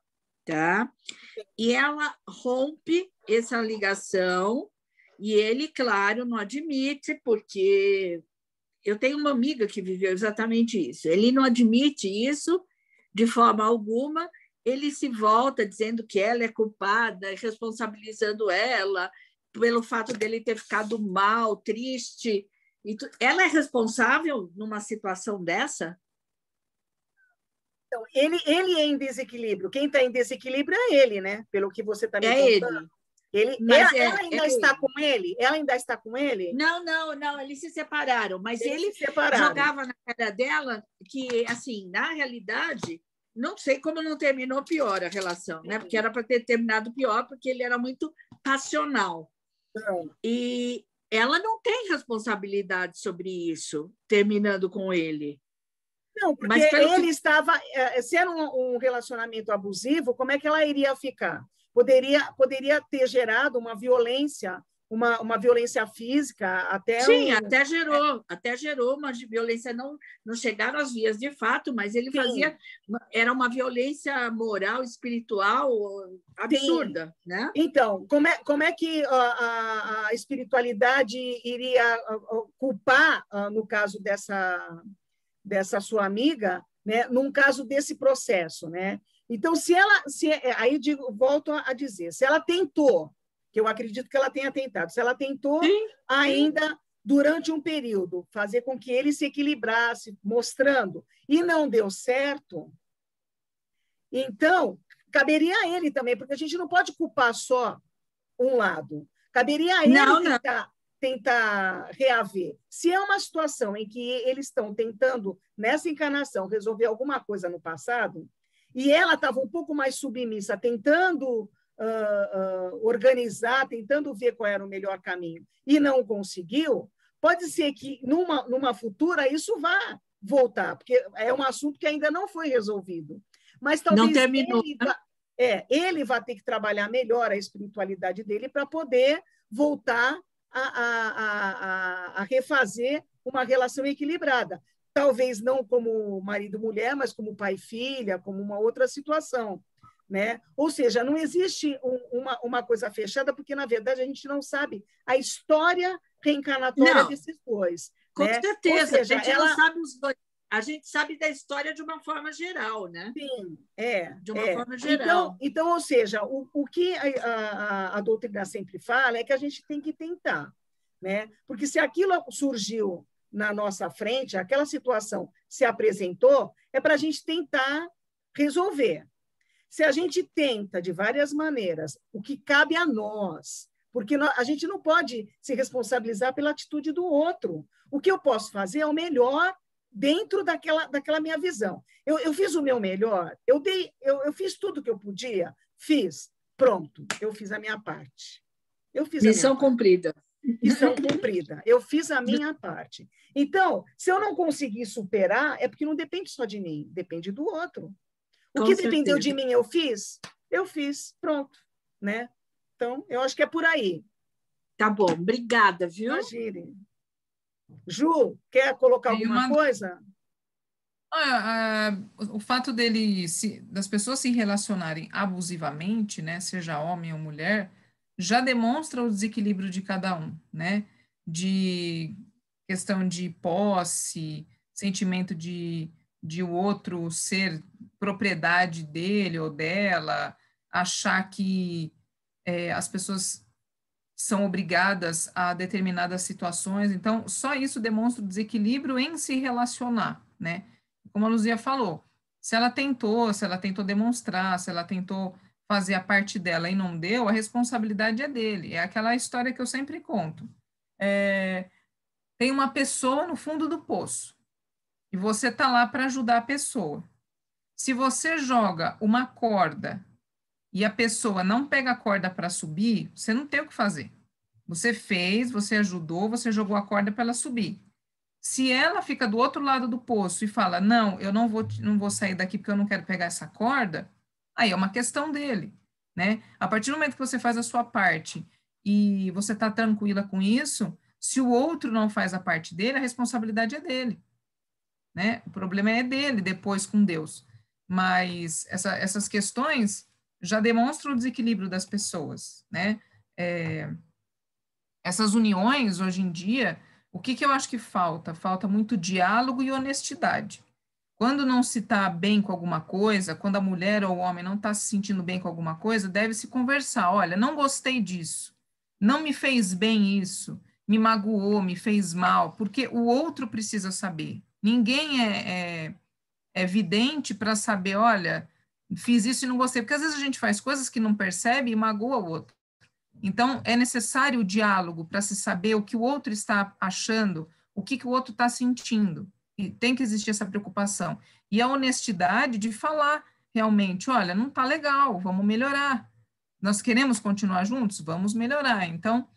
tá? E ela rompe essa ligação e ele, claro, não admite, porque eu tenho uma amiga que viveu exatamente isso. Ele não admite isso de forma alguma, ele se volta dizendo que ela é culpada, responsabilizando ela pelo fato dele ter ficado mal, triste. Ela é responsável numa situação dessa? Então, ele é em desequilíbrio. Quem está em desequilíbrio é ele, né? Pelo que você está me contando. Ela ainda está com ele? Ela ainda está com ele? Não, eles se separaram. Mas ele separaram. Jogava na cara dela que, assim, na realidade, não sei como não terminou pior a relação, né? Porque era para ter terminado pior, porque ele era muito passional. E ela não tem responsabilidade sobre isso, terminando com ele. Não, porque ele estava... Se era um relacionamento abusivo, como é que ela iria ficar? Poderia ter gerado uma violência, uma violência física, até... Sim, até gerou uma violência, não chegaram às vias de fato, mas ele fazia... Era uma violência moral, espiritual, absurda, né? Então, como é que a espiritualidade iria culpar, no caso dessa sua amiga, né, num caso desse processo, né? Então, aí volto a dizer, se ela tentou, que eu acredito que ela tenha tentado, se ela tentou ainda durante um período fazer com que ele se equilibrasse, mostrando, e não deu certo, então caberia a ele também, porque a gente não pode culpar só um lado, caberia a ele tentar reaver. Se é uma situação em que eles estão tentando, nessa encarnação, resolver alguma coisa no passado, e ela estava um pouco mais submissa, tentando organizar, tentando ver qual era o melhor caminho, e não conseguiu, pode ser que, numa futura, isso vá voltar, porque é um assunto que ainda não foi resolvido. Mas talvez não terminou. Ele vai ter que trabalhar melhor a espiritualidade dele para poder voltar a refazer uma relação equilibrada. Talvez não como marido e mulher, mas como pai e filha, como uma outra situação. Né? Ou seja, não existe uma coisa fechada, porque, na verdade, a gente não sabe a história reencarnatória desses dois. Com né? certeza, Ou seja, a gente não sabe os dois. A gente sabe da história de uma forma geral, né? Sim, de uma forma geral. Então, ou seja, o que a doutrina sempre fala é que a gente tem que tentar, né? Porque se aquilo surgiu na nossa frente, aquela situação se apresentou, é para a gente tentar resolver. Se a gente tenta de várias maneiras, o que cabe a nós, porque a gente não pode se responsabilizar pela atitude do outro. O que eu posso fazer é o melhor dentro daquela minha visão. Eu fiz o meu melhor, eu fiz tudo que eu podia, fiz, pronto, eu fiz a minha parte. Missão cumprida. Missão cumprida, eu fiz a minha parte. Então, se eu não conseguir superar, é porque não depende só de mim, depende do outro. O que dependeu de mim, eu fiz, pronto, né? Então, eu acho que é por aí. Tá bom, obrigada, viu? Imagine. Ju, quer colocar alguma coisa? O fato das pessoas se relacionarem abusivamente, né, seja homem ou mulher, já demonstra o desequilíbrio de cada um, né? De questão de posse, sentimento de o outro ser propriedade dele ou dela, achar que as pessoas são obrigadas a determinadas situações. Então, só isso demonstra o desequilíbrio em se relacionar, né? Como a Luzia falou, se ela tentou demonstrar, se ela tentou fazer a parte dela e não deu, a responsabilidade é dele. É aquela história que eu sempre conto. Tem uma pessoa no fundo do poço e você está lá para ajudar a pessoa. Se você joga uma corda e a pessoa não pega a corda para subir, você não tem o que fazer. Você fez, você ajudou, você jogou a corda para ela subir. Se ela fica do outro lado do poço e fala, não, eu não vou sair daqui porque eu não quero pegar essa corda, aí é uma questão dele, né? A partir do momento que você faz a sua parte e você está tranquila com isso, se o outro não faz a parte dele, a responsabilidade é dele, né? O problema é dele depois com Deus. Mas essas questões já demonstram o desequilíbrio das pessoas, né? Essas uniões, hoje em dia, o que eu acho que falta? Falta muito diálogo e honestidade. Quando não se está bem com alguma coisa, quando a mulher ou o homem não está se sentindo bem com alguma coisa, deve-se conversar. Olha, não gostei disso, não me fez bem isso, me magoou, me fez mal, porque o outro precisa saber. Ninguém é vidente para saber, olha, fiz isso e não gostei, porque às vezes a gente faz coisas que não percebe e magoa o outro. Então, é necessário o diálogo para se saber o que o outro está achando, o que o outro está sentindo. E tem que existir essa preocupação. E a honestidade de falar realmente, olha, não está legal, vamos melhorar. Nós queremos continuar juntos? Vamos melhorar. Então,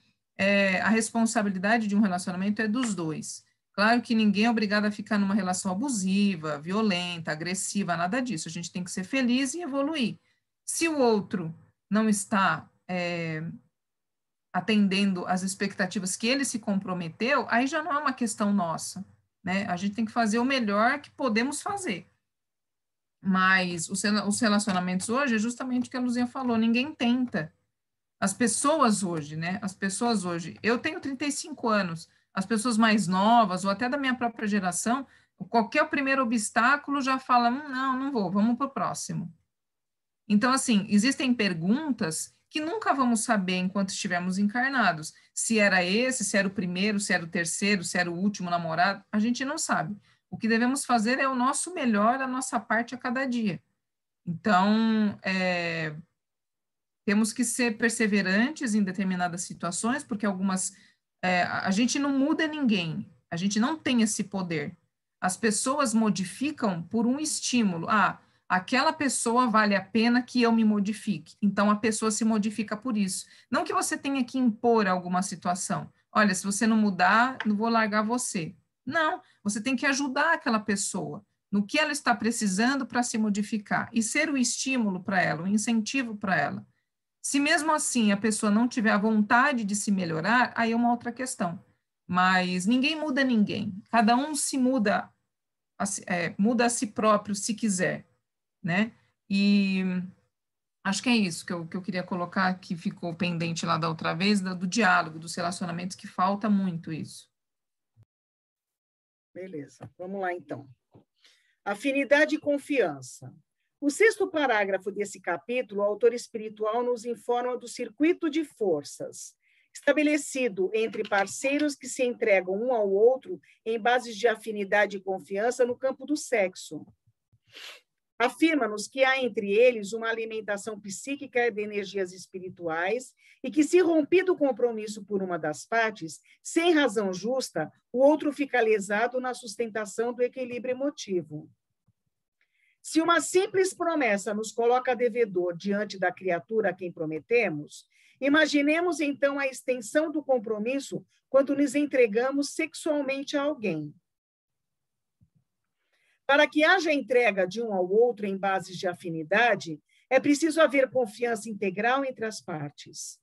a responsabilidade de um relacionamento é dos dois. Claro que ninguém é obrigado a ficar numa relação abusiva, violenta, agressiva, nada disso. A gente tem que ser feliz e evoluir. Se o outro não está atendendo às expectativas que ele se comprometeu, aí já não é uma questão nossa, né? A gente tem que fazer o melhor que podemos fazer. Mas os relacionamentos hoje é justamente o que a Luzinha falou, ninguém tenta. As pessoas hoje, né? Eu tenho 35 anos, as pessoas mais novas, ou até da minha própria geração, qualquer primeiro obstáculo já fala, não vou, vamos para o próximo. Então, assim, existem perguntas que nunca vamos saber enquanto estivermos encarnados. Se era esse, se era o primeiro, se era o terceiro, se era o último namorado, a gente não sabe. O que devemos fazer é o nosso melhor, a nossa parte a cada dia. Então, temos que ser perseverantes em determinadas situações, porque a gente não muda ninguém, a gente não tem esse poder. As pessoas modificam por um estímulo. Aquela pessoa vale a pena que eu me modifique. Então, a pessoa se modifica por isso. Não que você tenha que impor alguma situação. Olha, se você não mudar, não vou largar você. Não, você tem que ajudar aquela pessoa no que ela está precisando para se modificar e ser o estímulo para ela, o incentivo para ela. Se mesmo assim a pessoa não tiver a vontade de se melhorar, aí é uma outra questão. Mas ninguém muda ninguém. Cada um se muda, muda a si próprio se quiser, né? E acho que é isso que eu queria colocar, que ficou pendente lá da outra vez, do diálogo, dos relacionamentos, que falta muito isso. Beleza, vamos lá então. Afinidade e confiança. O 6º parágrafo desse capítulo, o autor espiritual nos informa do circuito de forças, estabelecido entre parceiros que se entregam um ao outro em bases de afinidade e confiança no campo do sexo. Afirma-nos que há entre eles uma alimentação psíquica de energias espirituais e que, se rompido o compromisso por uma das partes, sem razão justa, o outro fica lesado na sustentação do equilíbrio emotivo. Se uma simples promessa nos coloca devedor diante da criatura a quem prometemos, imaginemos então a extensão do compromisso quando nos entregamos sexualmente a alguém. Para que haja entrega de um ao outro em bases de afinidade, é preciso haver confiança integral entre as partes.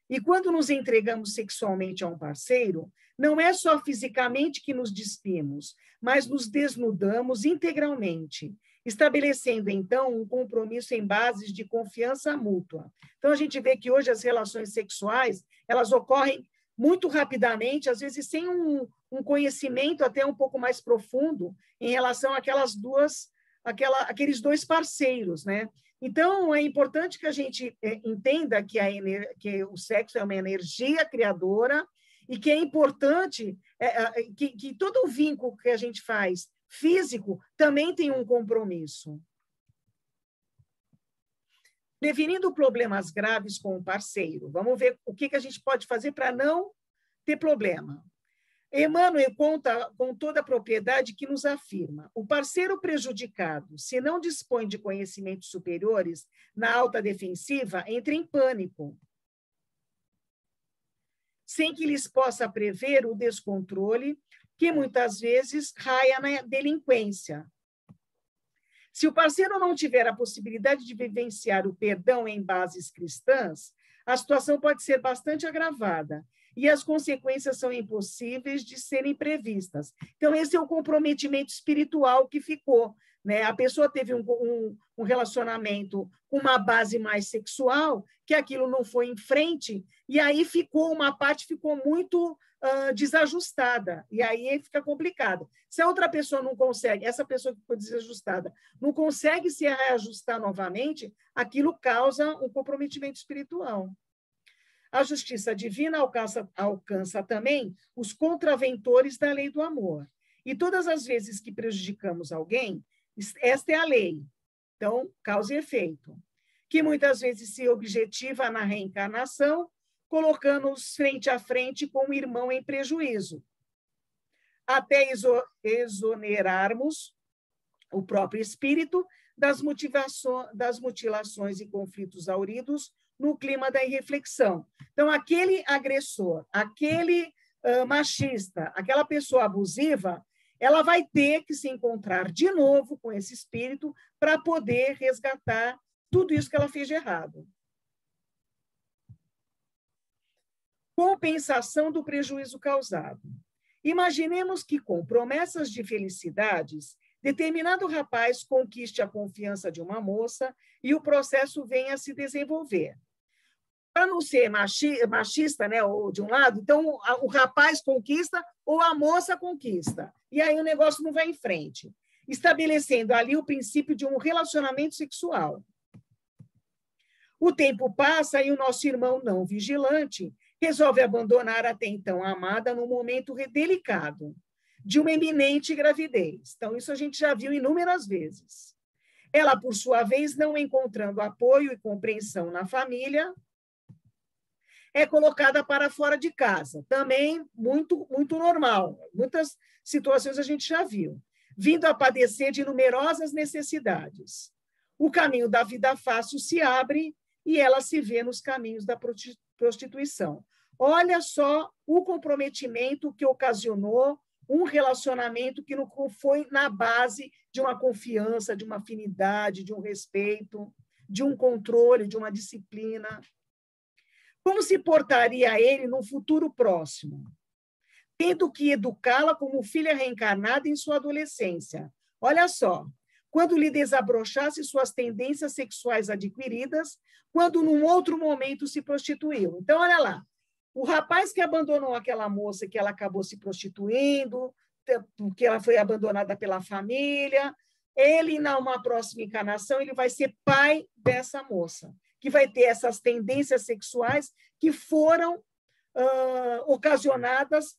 E quando nos entregamos sexualmente a um parceiro, não é só fisicamente que nos despimos, mas nos desnudamos integralmente, estabelecendo, então, um compromisso em bases de confiança mútua. Então, a gente vê que hoje as relações sexuais, elas ocorrem muito rapidamente, às vezes sem um conhecimento até um pouco mais profundo em relação àqueles dois parceiros, né? Então, é importante que a gente entenda que o sexo é uma energia criadora e que é importante que todo o vínculo que a gente faz físico também tem um compromisso. Prevenindo problemas graves com o parceiro. Vamos ver o que a gente pode fazer para não ter problema. Emmanuel conta com toda a propriedade que nos afirma: o parceiro prejudicado, se não dispõe de conhecimentos superiores na autodefensiva, entra em pânico, sem que lhes possa prever o descontrole que muitas vezes raia na delinquência. Se o parceiro não tiver a possibilidade de vivenciar o perdão em bases cristãs, a situação pode ser bastante agravada e as consequências são impossíveis de serem previstas. Então, esse é o comprometimento espiritual que ficou, né? A pessoa teve um relacionamento com uma base mais sexual, que aquilo não foi em frente, e aí uma parte ficou muito desajustada, e aí fica complicado. Se a outra pessoa não consegue, essa pessoa que ficou desajustada, não consegue se reajustar novamente, aquilo causa um comprometimento espiritual. A justiça divina alcança também os contraventores da lei do amor. E todas as vezes que prejudicamos alguém, esta é a lei. Então, causa e efeito. Que muitas vezes se objetiva na reencarnação, colocando-os frente a frente com o irmão em prejuízo, até exonerarmos o próprio espírito das mutilações e conflitos auridos no clima da irreflexão. Então, aquele agressor, aquele machista, aquela pessoa abusiva, ela vai ter que se encontrar de novo com esse espírito para poder resgatar tudo isso que ela fez de errado. Compensação do prejuízo causado. Imaginemos que, com promessas de felicidades, determinado rapaz conquiste a confiança de uma moça e o processo venha a se desenvolver. Para não ser machista, né, ou de um lado, então o rapaz conquista ou a moça conquista. E aí o negócio não vai em frente, estabelecendo ali o princípio de um relacionamento sexual. O tempo passa e o nosso irmão não vigilante resolve abandonar até então a amada num momento delicado, de uma iminente gravidez. Então, isso a gente já viu inúmeras vezes. Ela, por sua vez, não encontrando apoio e compreensão na família, é colocada para fora de casa. Também muito, muito normal. Muitas situações a gente já viu. Vindo a padecer de numerosas necessidades. O caminho da vida fácil se abre e ela se vê nos caminhos da prostituição. Olha só o comprometimento que ocasionou um relacionamento que não foi na base de uma confiança, de uma afinidade, de um respeito. de um controle, de uma disciplina. Como se portaria ele num futuro próximo? Tendo que educá-la como filha reencarnada em sua adolescência. Olha só, quando lhe desabrochasse suas tendências sexuais adquiridas, quando num outro momento se prostituiu. Então, olha lá, o rapaz que abandonou aquela moça, que ela acabou se prostituindo, porque ela foi abandonada pela família, ele, numa próxima encarnação, ele vai ser pai dessa moça, que vai ter essas tendências sexuais que foram ocasionadas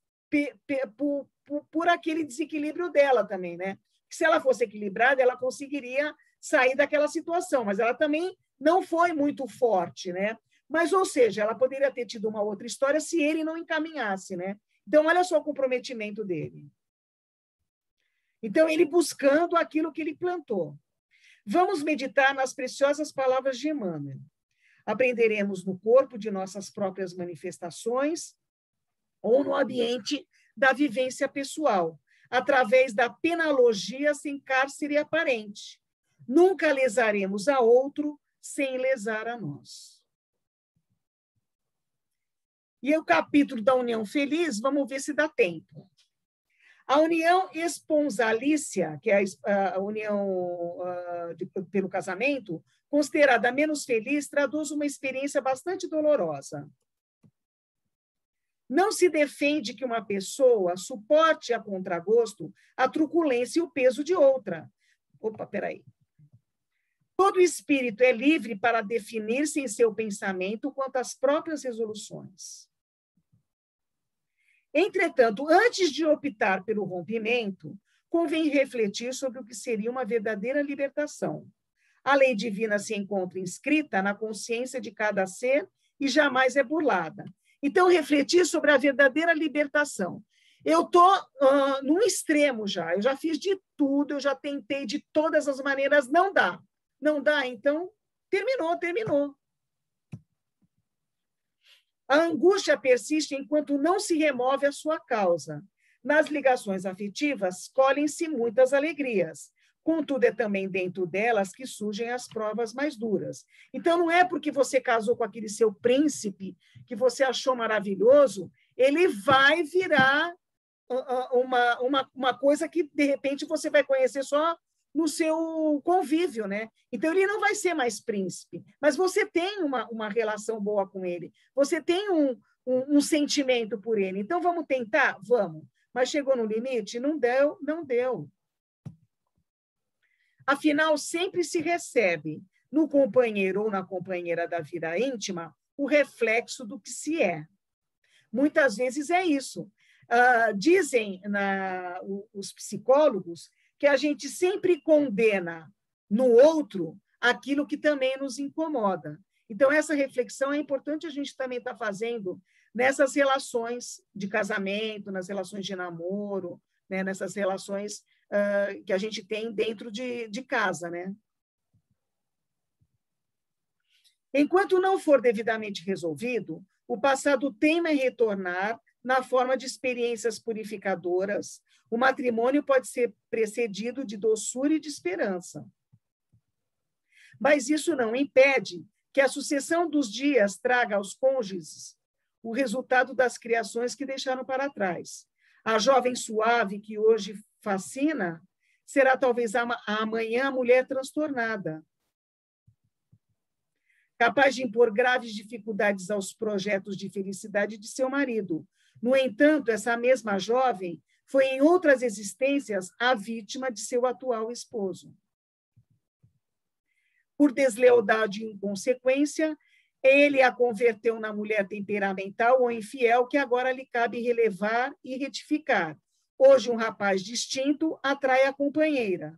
por aquele desequilíbrio dela também, né? Que se ela fosse equilibrada, ela conseguiria sair daquela situação, mas ela também não foi muito forte, né? Mas, ou seja, ela poderia ter tido uma outra história se ele não encaminhasse, né? Então, olha só o comprometimento dele. Então, ele buscando aquilo que ele plantou. Vamos meditar nas preciosas palavras de Emmanuel. Aprenderemos no corpo de nossas próprias manifestações ou no ambiente da vivência pessoal, através da penalogia sem cárcere aparente. Nunca lesaremos a outro sem lesar a nós. E o capítulo da união feliz, vamos ver se dá tempo. A união esponsalícia, que é a união pelo casamento, considerada menos feliz, traduz uma experiência bastante dolorosa. Não se defende que uma pessoa suporte a contragosto a truculência e o peso de outra. Opa, peraí. Todo espírito é livre para definir-se em seu pensamento quanto às próprias resoluções. Entretanto, antes de optar pelo rompimento, convém refletir sobre o que seria uma verdadeira libertação. A lei divina se encontra inscrita na consciência de cada ser e jamais é burlada. Então, refletir sobre a verdadeira libertação. Eu estou num extremo já, eu já fiz de tudo, eu já tentei de todas as maneiras, não dá. Não dá, então, terminou. A angústia persiste enquanto não se remove a sua causa. Nas ligações afetivas, colhem-se muitas alegrias. Contudo, é também dentro delas que surgem as provas mais duras. Então, não é porque você casou com aquele seu príncipe, que você achou maravilhoso, ele vai virar uma coisa que, de repente, você vai conhecer só no seu convívio, né? Então, ele não vai ser mais príncipe, mas você tem uma relação boa com ele, você tem um sentimento por ele. Então, vamos tentar? Vamos. Mas chegou no limite? Não deu, não deu. Afinal, sempre se recebe, no companheiro ou na companheira da vida íntima, o reflexo do que se é. Muitas vezes é isso. Dizem os psicólogos que a gente sempre condena no outro aquilo que também nos incomoda. Então, essa reflexão é importante a gente também estar fazendo nessas relações de casamento, nas relações de namoro, né, nessas relações que a gente tem dentro de casa, né? Enquanto não for devidamente resolvido, o passado teima em retornar na forma de experiências purificadoras. O matrimônio pode ser precedido de doçura e de esperança. Mas isso não impede que a sucessão dos dias traga aos cônjuges o resultado das criações que deixaram para trás. A jovem suave que hoje fascina será talvez amanhã a mulher transtornada, capaz de impor graves dificuldades aos projetos de felicidade de seu marido. No entanto, essa mesma jovem foi em outras existências a vítima de seu atual esposo. Por deslealdade e inconsequência, ele a converteu na mulher temperamental ou infiel que agora lhe cabe relevar e retificar. Hoje, um rapaz distinto atrai a companheira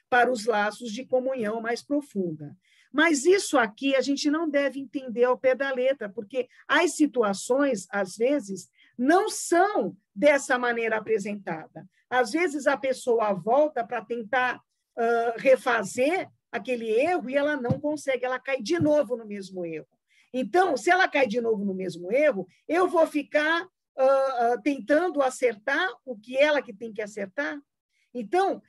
para os laços de comunhão mais profunda. Mas isso aqui a gente não deve entender ao pé da letra, porque as situações, às vezes, não são dessa maneira apresentada. Às vezes, a pessoa volta para tentar refazer aquele erro e ela não consegue, ela cai de novo no mesmo erro. Então, se ela cai de novo no mesmo erro, eu vou ficar tentando acertar o que ela que tem que acertar. Então,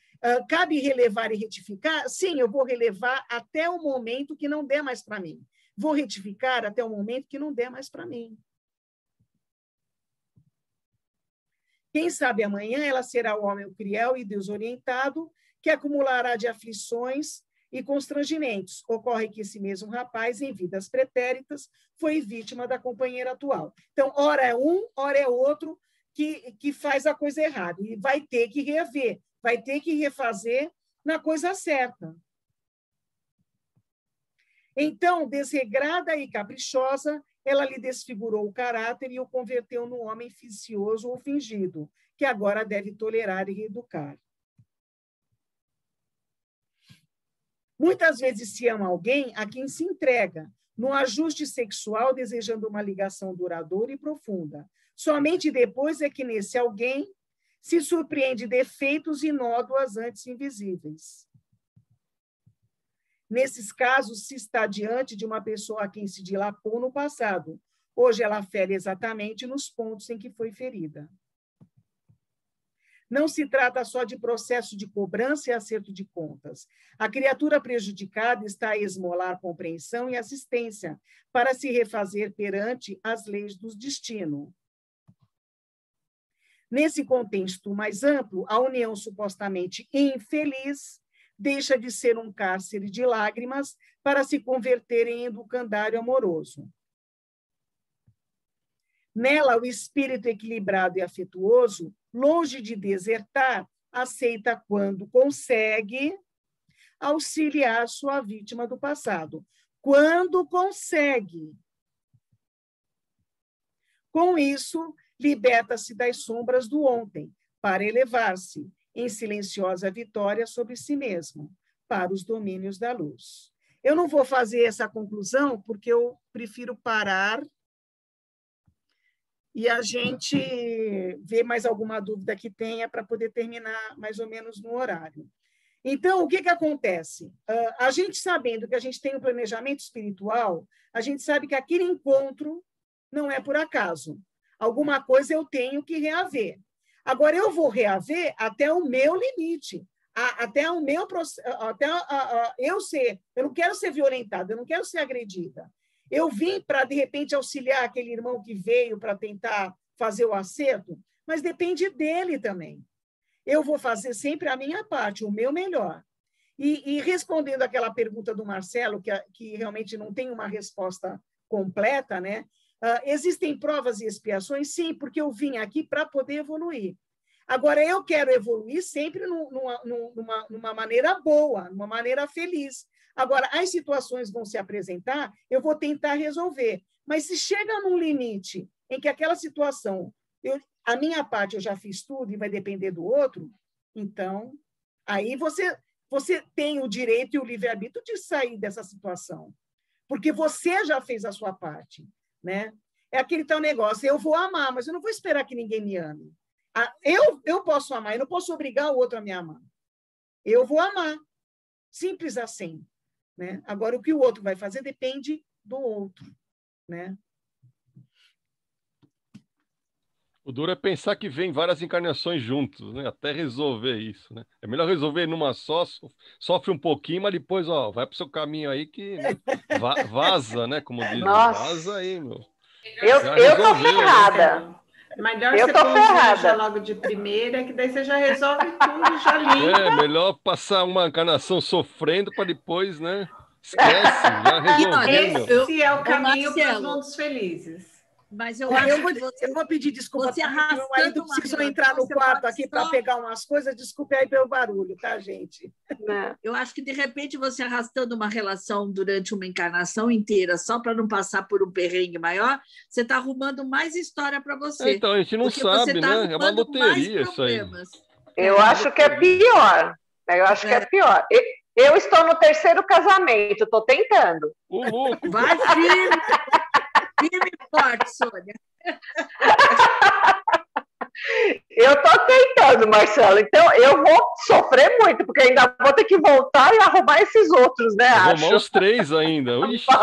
Cabe relevar e retificar? Sim, eu vou relevar até o momento que não der mais para mim. Vou retificar até o momento que não der mais para mim. Quem sabe amanhã ela será o homem cruel e desorientado, que acumulará de aflições e constrangimentos. Ocorre que esse mesmo rapaz, em vidas pretéritas, foi vítima da companheira atual. Então, ora é um, ora é outro que faz a coisa errada. E vai ter que rever, vai ter que refazer na coisa certa. Então, desregrada e caprichosa, ela lhe desfigurou o caráter e o converteu num homem ficioso ou fingido, que agora deve tolerar e reeducar. Muitas vezes se ama alguém a quem se entrega, no ajuste sexual, desejando uma ligação duradoura e profunda. Somente depois é que nesse alguém se surpreende defeitos e nódoas antes invisíveis. Nesses casos, se está diante de uma pessoa a quem se dilapou no passado. Hoje ela fere exatamente nos pontos em que foi ferida. Não se trata só de processo de cobrança e acerto de contas. A criatura prejudicada está a esmolar compreensão e assistência para se refazer perante as leis do destino. Nesse contexto mais amplo, a união supostamente infeliz deixa de ser um cárcere de lágrimas para se converter em educandário amoroso. Nela, o espírito equilibrado e afetuoso, longe de desertar, aceita quando consegue auxiliar sua vítima do passado. Quando consegue. Com isso, liberta-se das sombras do ontem, para elevar-se em silenciosa vitória sobre si mesmo, para os domínios da luz. Eu não vou fazer essa conclusão, porque eu prefiro parar e a gente ver mais alguma dúvida que tenha para poder terminar mais ou menos no horário. Então, o que acontece? A gente sabendo que a gente tem um planejamento espiritual, a gente sabe que aquele encontro não é por acaso. Alguma coisa eu tenho que reaver. Agora, eu vou reaver até o meu limite, até o meu eu não quero ser violentada, eu não quero ser agredida. Eu vim para, de repente, auxiliar aquele irmão que veio para tentar fazer o acerto, mas depende dele também. Eu vou fazer sempre a minha parte, o meu melhor. E respondendo àquela pergunta do Marcelo, que realmente não tem uma resposta completa, né? Existem provas e expiações? Sim, porque eu vim aqui para poder evoluir. Agora, eu quero evoluir sempre numa maneira boa, numa maneira feliz. Agora, as situações vão se apresentar, eu vou tentar resolver. Mas se chega num limite em que aquela situação, a minha parte eu já fiz tudo e vai depender do outro, então, aí você tem o direito e o livre-arbítrio de sair dessa situação. Porque você já fez a sua parte. Né? É aquele tal negócio, eu vou amar, mas eu não vou esperar que ninguém me ame. Eu posso amar, eu não posso obrigar o outro a me amar. Eu vou amar. Simples assim. Né? Agora, o que o outro vai fazer depende do outro. Né? O duro é pensar que vem várias encarnações juntos, né? Até resolver isso, né? É melhor resolver numa só, sofre um pouquinho, mas depois, ó, vai pro seu caminho aí que vaza, né? Como diz, vaza aí, meu. Eu tô ferrada. Melhor você planejar logo de primeira, que daí você já resolve tudo, já limpa. É, melhor passar uma encarnação sofrendo para depois, né? Esquece, já resolveu. Esse é o caminho para os mundos felizes. Mas eu vou pedir desculpa, porque meu marido precisa entrar no quarto aqui para pegar umas coisas. Desculpe aí pelo barulho, tá, gente? Eu acho que, de repente, você arrastando uma relação durante uma encarnação inteira, só para não passar por um perrengue maior, você está arrumando mais história para você. Então, a gente não sabe, né? É uma loteria isso aí. Eu acho que é pior. Eu acho que é pior. Eu estou no 3º casamento, estou tentando. O louco! Vai, firme! Firme e forte, Sônia. Eu estou tentando, Marcelo. Então, eu vou sofrer muito, porque ainda vou ter que voltar e arrumar esses outros, né? Arrumar os 3 ainda. Vocês são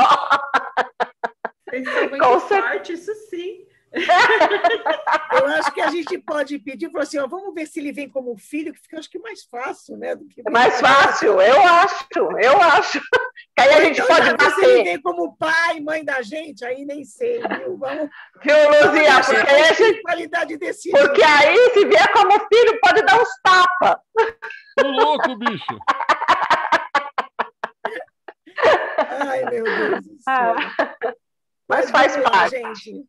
muito fortes, isso sim. Eu acho que a gente pode pedir, falar assim, ó, vamos ver se ele vem como filho, que fica, acho que mais fácil, né? Do que mais fácil, eu acho. Que aí a gente então, pode bater. Se ele vem bater. como pai, mãe da gente, aí nem sei, viu? Vamos, Viu, Luzia? Porque aí, qualidade desse porque aí, se vier como filho, pode dar uns tapas. Tô louco, bicho. Ai, meu Deus do céu. Mas faz vamos lá, parte. gente.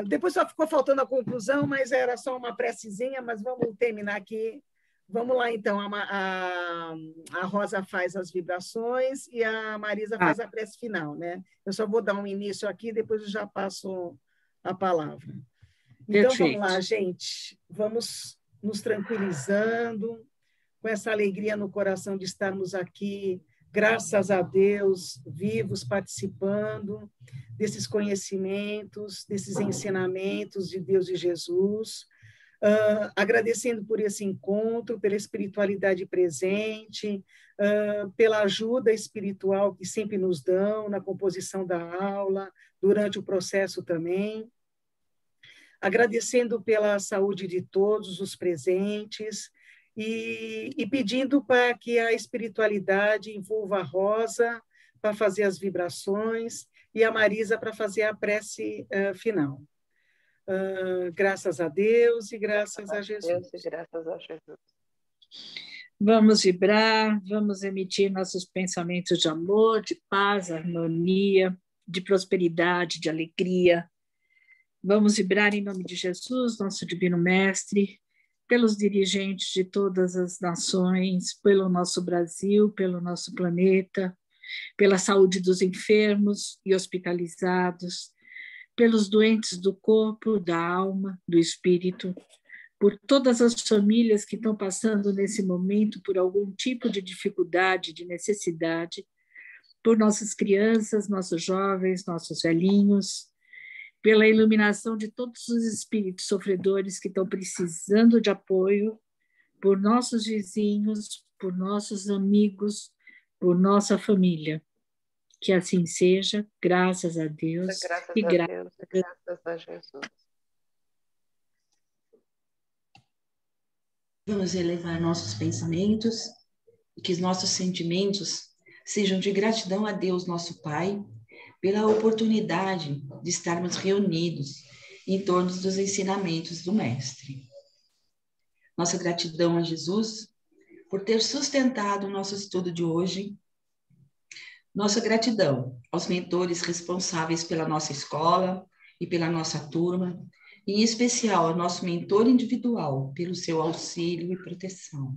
Depois só ficou faltando a conclusão, mas era só uma precezinha, mas vamos terminar aqui. Vamos lá, então. A Rosa faz as vibrações e a Marisa faz a prece final, né? Eu só vou dar um início aqui, depois eu já passo a palavra. Então, Perfeito. vamos lá, gente. Vamos nos tranquilizando, com essa alegria no coração de estarmos aqui, graças a Deus, vivos, participando desses conhecimentos, desses ensinamentos de Deus e Jesus, agradecendo por esse encontro, pela espiritualidade presente, pela ajuda espiritual que sempre nos dão na composição da aula, durante o processo também, agradecendo pela saúde de todos os presentes, e pedindo para que a espiritualidade envolva a Rosa para fazer as vibrações e a Marisa para fazer a prece final. Graças a Deus e graças a Jesus. Graças a Jesus. Vamos vibrar, vamos emitir nossos pensamentos de amor, de paz, harmonia, de prosperidade, de alegria. Vamos vibrar em nome de Jesus, nosso Divino Mestre, pelos dirigentes de todas as nações, pelo nosso Brasil, pelo nosso planeta, pela saúde dos enfermos e hospitalizados, pelos doentes do corpo, da alma, do espírito, por todas as famílias que estão passando nesse momento por algum tipo de dificuldade, de necessidade, por nossas crianças, nossos jovens, nossos velhinhos, pela iluminação de todos os espíritos sofredores que estão precisando de apoio, por nossos vizinhos, por nossos amigos, por nossa família. Que assim seja, graças a Deus e graças a Jesus. Vamos elevar nossos pensamentos e que os nossos sentimentos sejam de gratidão a Deus, nosso Pai, pela oportunidade de estarmos reunidos em torno dos ensinamentos do Mestre. Nossa gratidão a Jesus por ter sustentado o nosso estudo de hoje. Nossa gratidão aos mentores responsáveis pela nossa escola e pela nossa turma, em especial ao nosso mentor individual pelo seu auxílio e proteção.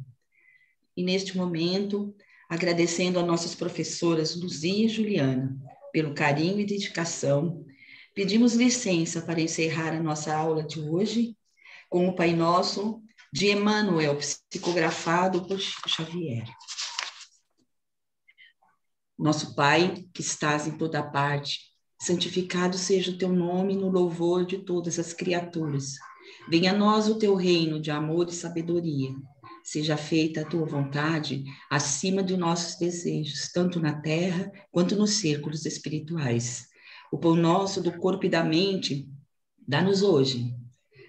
E neste momento, agradecendo a nossas professoras Luzia e Juliana pelo carinho e dedicação, pedimos licença para encerrar a nossa aula de hoje com o Pai Nosso de Emmanuel, psicografado por Chico Xavier. Nosso Pai, que estás em toda parte, santificado seja o teu nome no louvor de todas as criaturas. Venha a nós o teu reino de amor e sabedoria. Seja feita a tua vontade acima de nossos desejos, tanto na terra quanto nos círculos espirituais. O pão nosso do corpo e da mente, dá-nos hoje.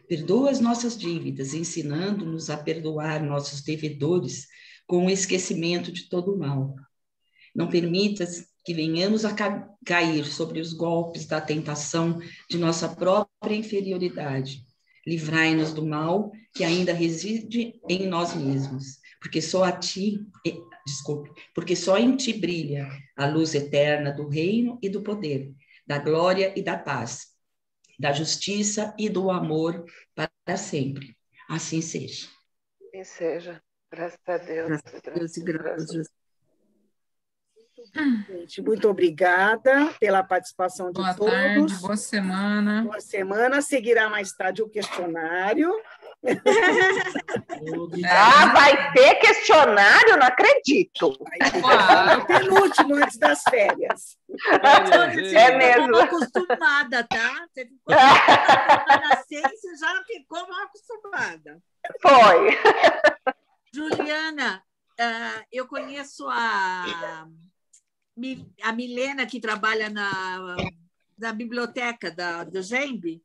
Perdoa as nossas dívidas, ensinando-nos a perdoar nossos devedores com o esquecimento de todo o mal. Não permitas que venhamos a cair sobre os golpes da tentação de nossa própria inferioridade. Livrai-nos do mal que ainda reside em nós mesmos, porque só em ti brilha a luz eterna do reino e do poder, da glória e da paz, da justiça e do amor para sempre. Assim seja. Assim seja. Graças a Deus. Graças a Deus e graças a Jesus. Gente, muito obrigada pela participação de todos. Boa tarde, boa semana. Boa semana. Seguirá mais tarde o questionário. Vai ter questionário? Não acredito. O penúltimo antes das férias. É mesmo. Mal acostumada, tá? Você ficou na ciência, já ficou mal acostumada. Foi. Juliana, eu conheço a Milena, que trabalha da biblioteca do GEMB,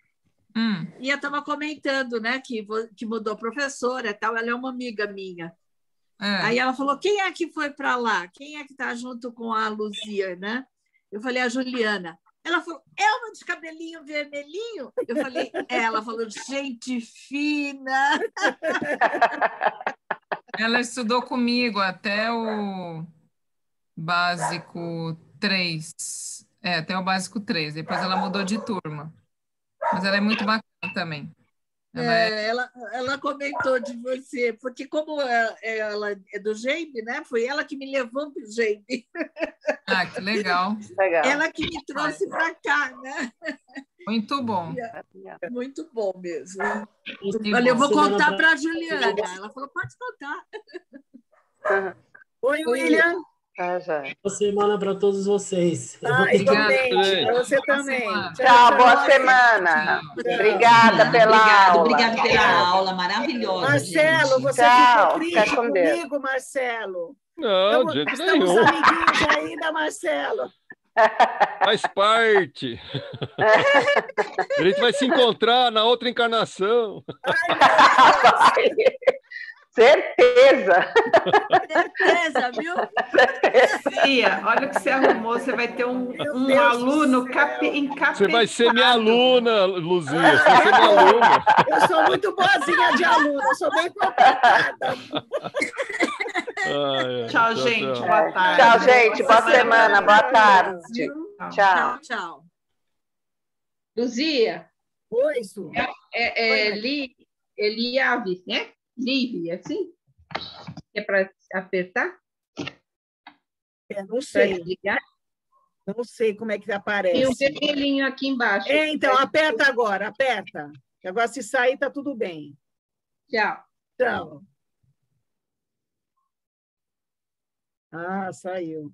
e eu estava comentando, né, que mudou professora e tal, ela é uma amiga minha. Aí ela falou, quem é que foi para lá? Quem é que está junto com a Luzia, né? Eu falei, a Juliana. Ela falou, é uma de cabelinho vermelhinho? Eu falei, ela falou, gente fina. Ela estudou comigo até o básico 3. Até o básico 3. Depois ela mudou de turma. Mas ela é muito bacana também. Ela comentou de você, porque como ela é do GEMB, né? Foi ela que me levou para o GEMB. Ah, que legal. Ela que me trouxe para cá, né? Muito bom. Muito bom mesmo. Olha, eu vou contar para a Juliana. Ela falou, pode contar. Oi, William. Boa semana para todos vocês. Igualmente, para você também. Tchau, boa semana. Obrigada pela aula. Obrigada pela aula maravilhosa. Marcelo, gente. você Tchau, ficou triste fica com Deus. comigo, Marcelo? Não, de jeito Estamos nenhum. amiguinhos ainda, Marcelo. Faz parte. A gente vai se encontrar na outra encarnação. Certeza. Certeza, viu? Cia, olha o que você arrumou. Você vai ter um aluno encapetado. Você vai ser minha aluna, Luzia. Você vai ser minha aluna. Eu sou muito boazinha de aluna, eu sou bem complicada. Tchau, gente. Boa tarde. Tchau, gente. Boa semana. Boa tarde. Tchau. Tchau. Luzia. Oi, Su. Eliave, né? Livre, assim? É para apertar? Não sei. Não sei como é que aparece. Tem um vermelhinho aqui embaixo. Então, aperta agora, aperta. Agora, se sair, tá tudo bem. Tchau. Tchau. Ah, saiu.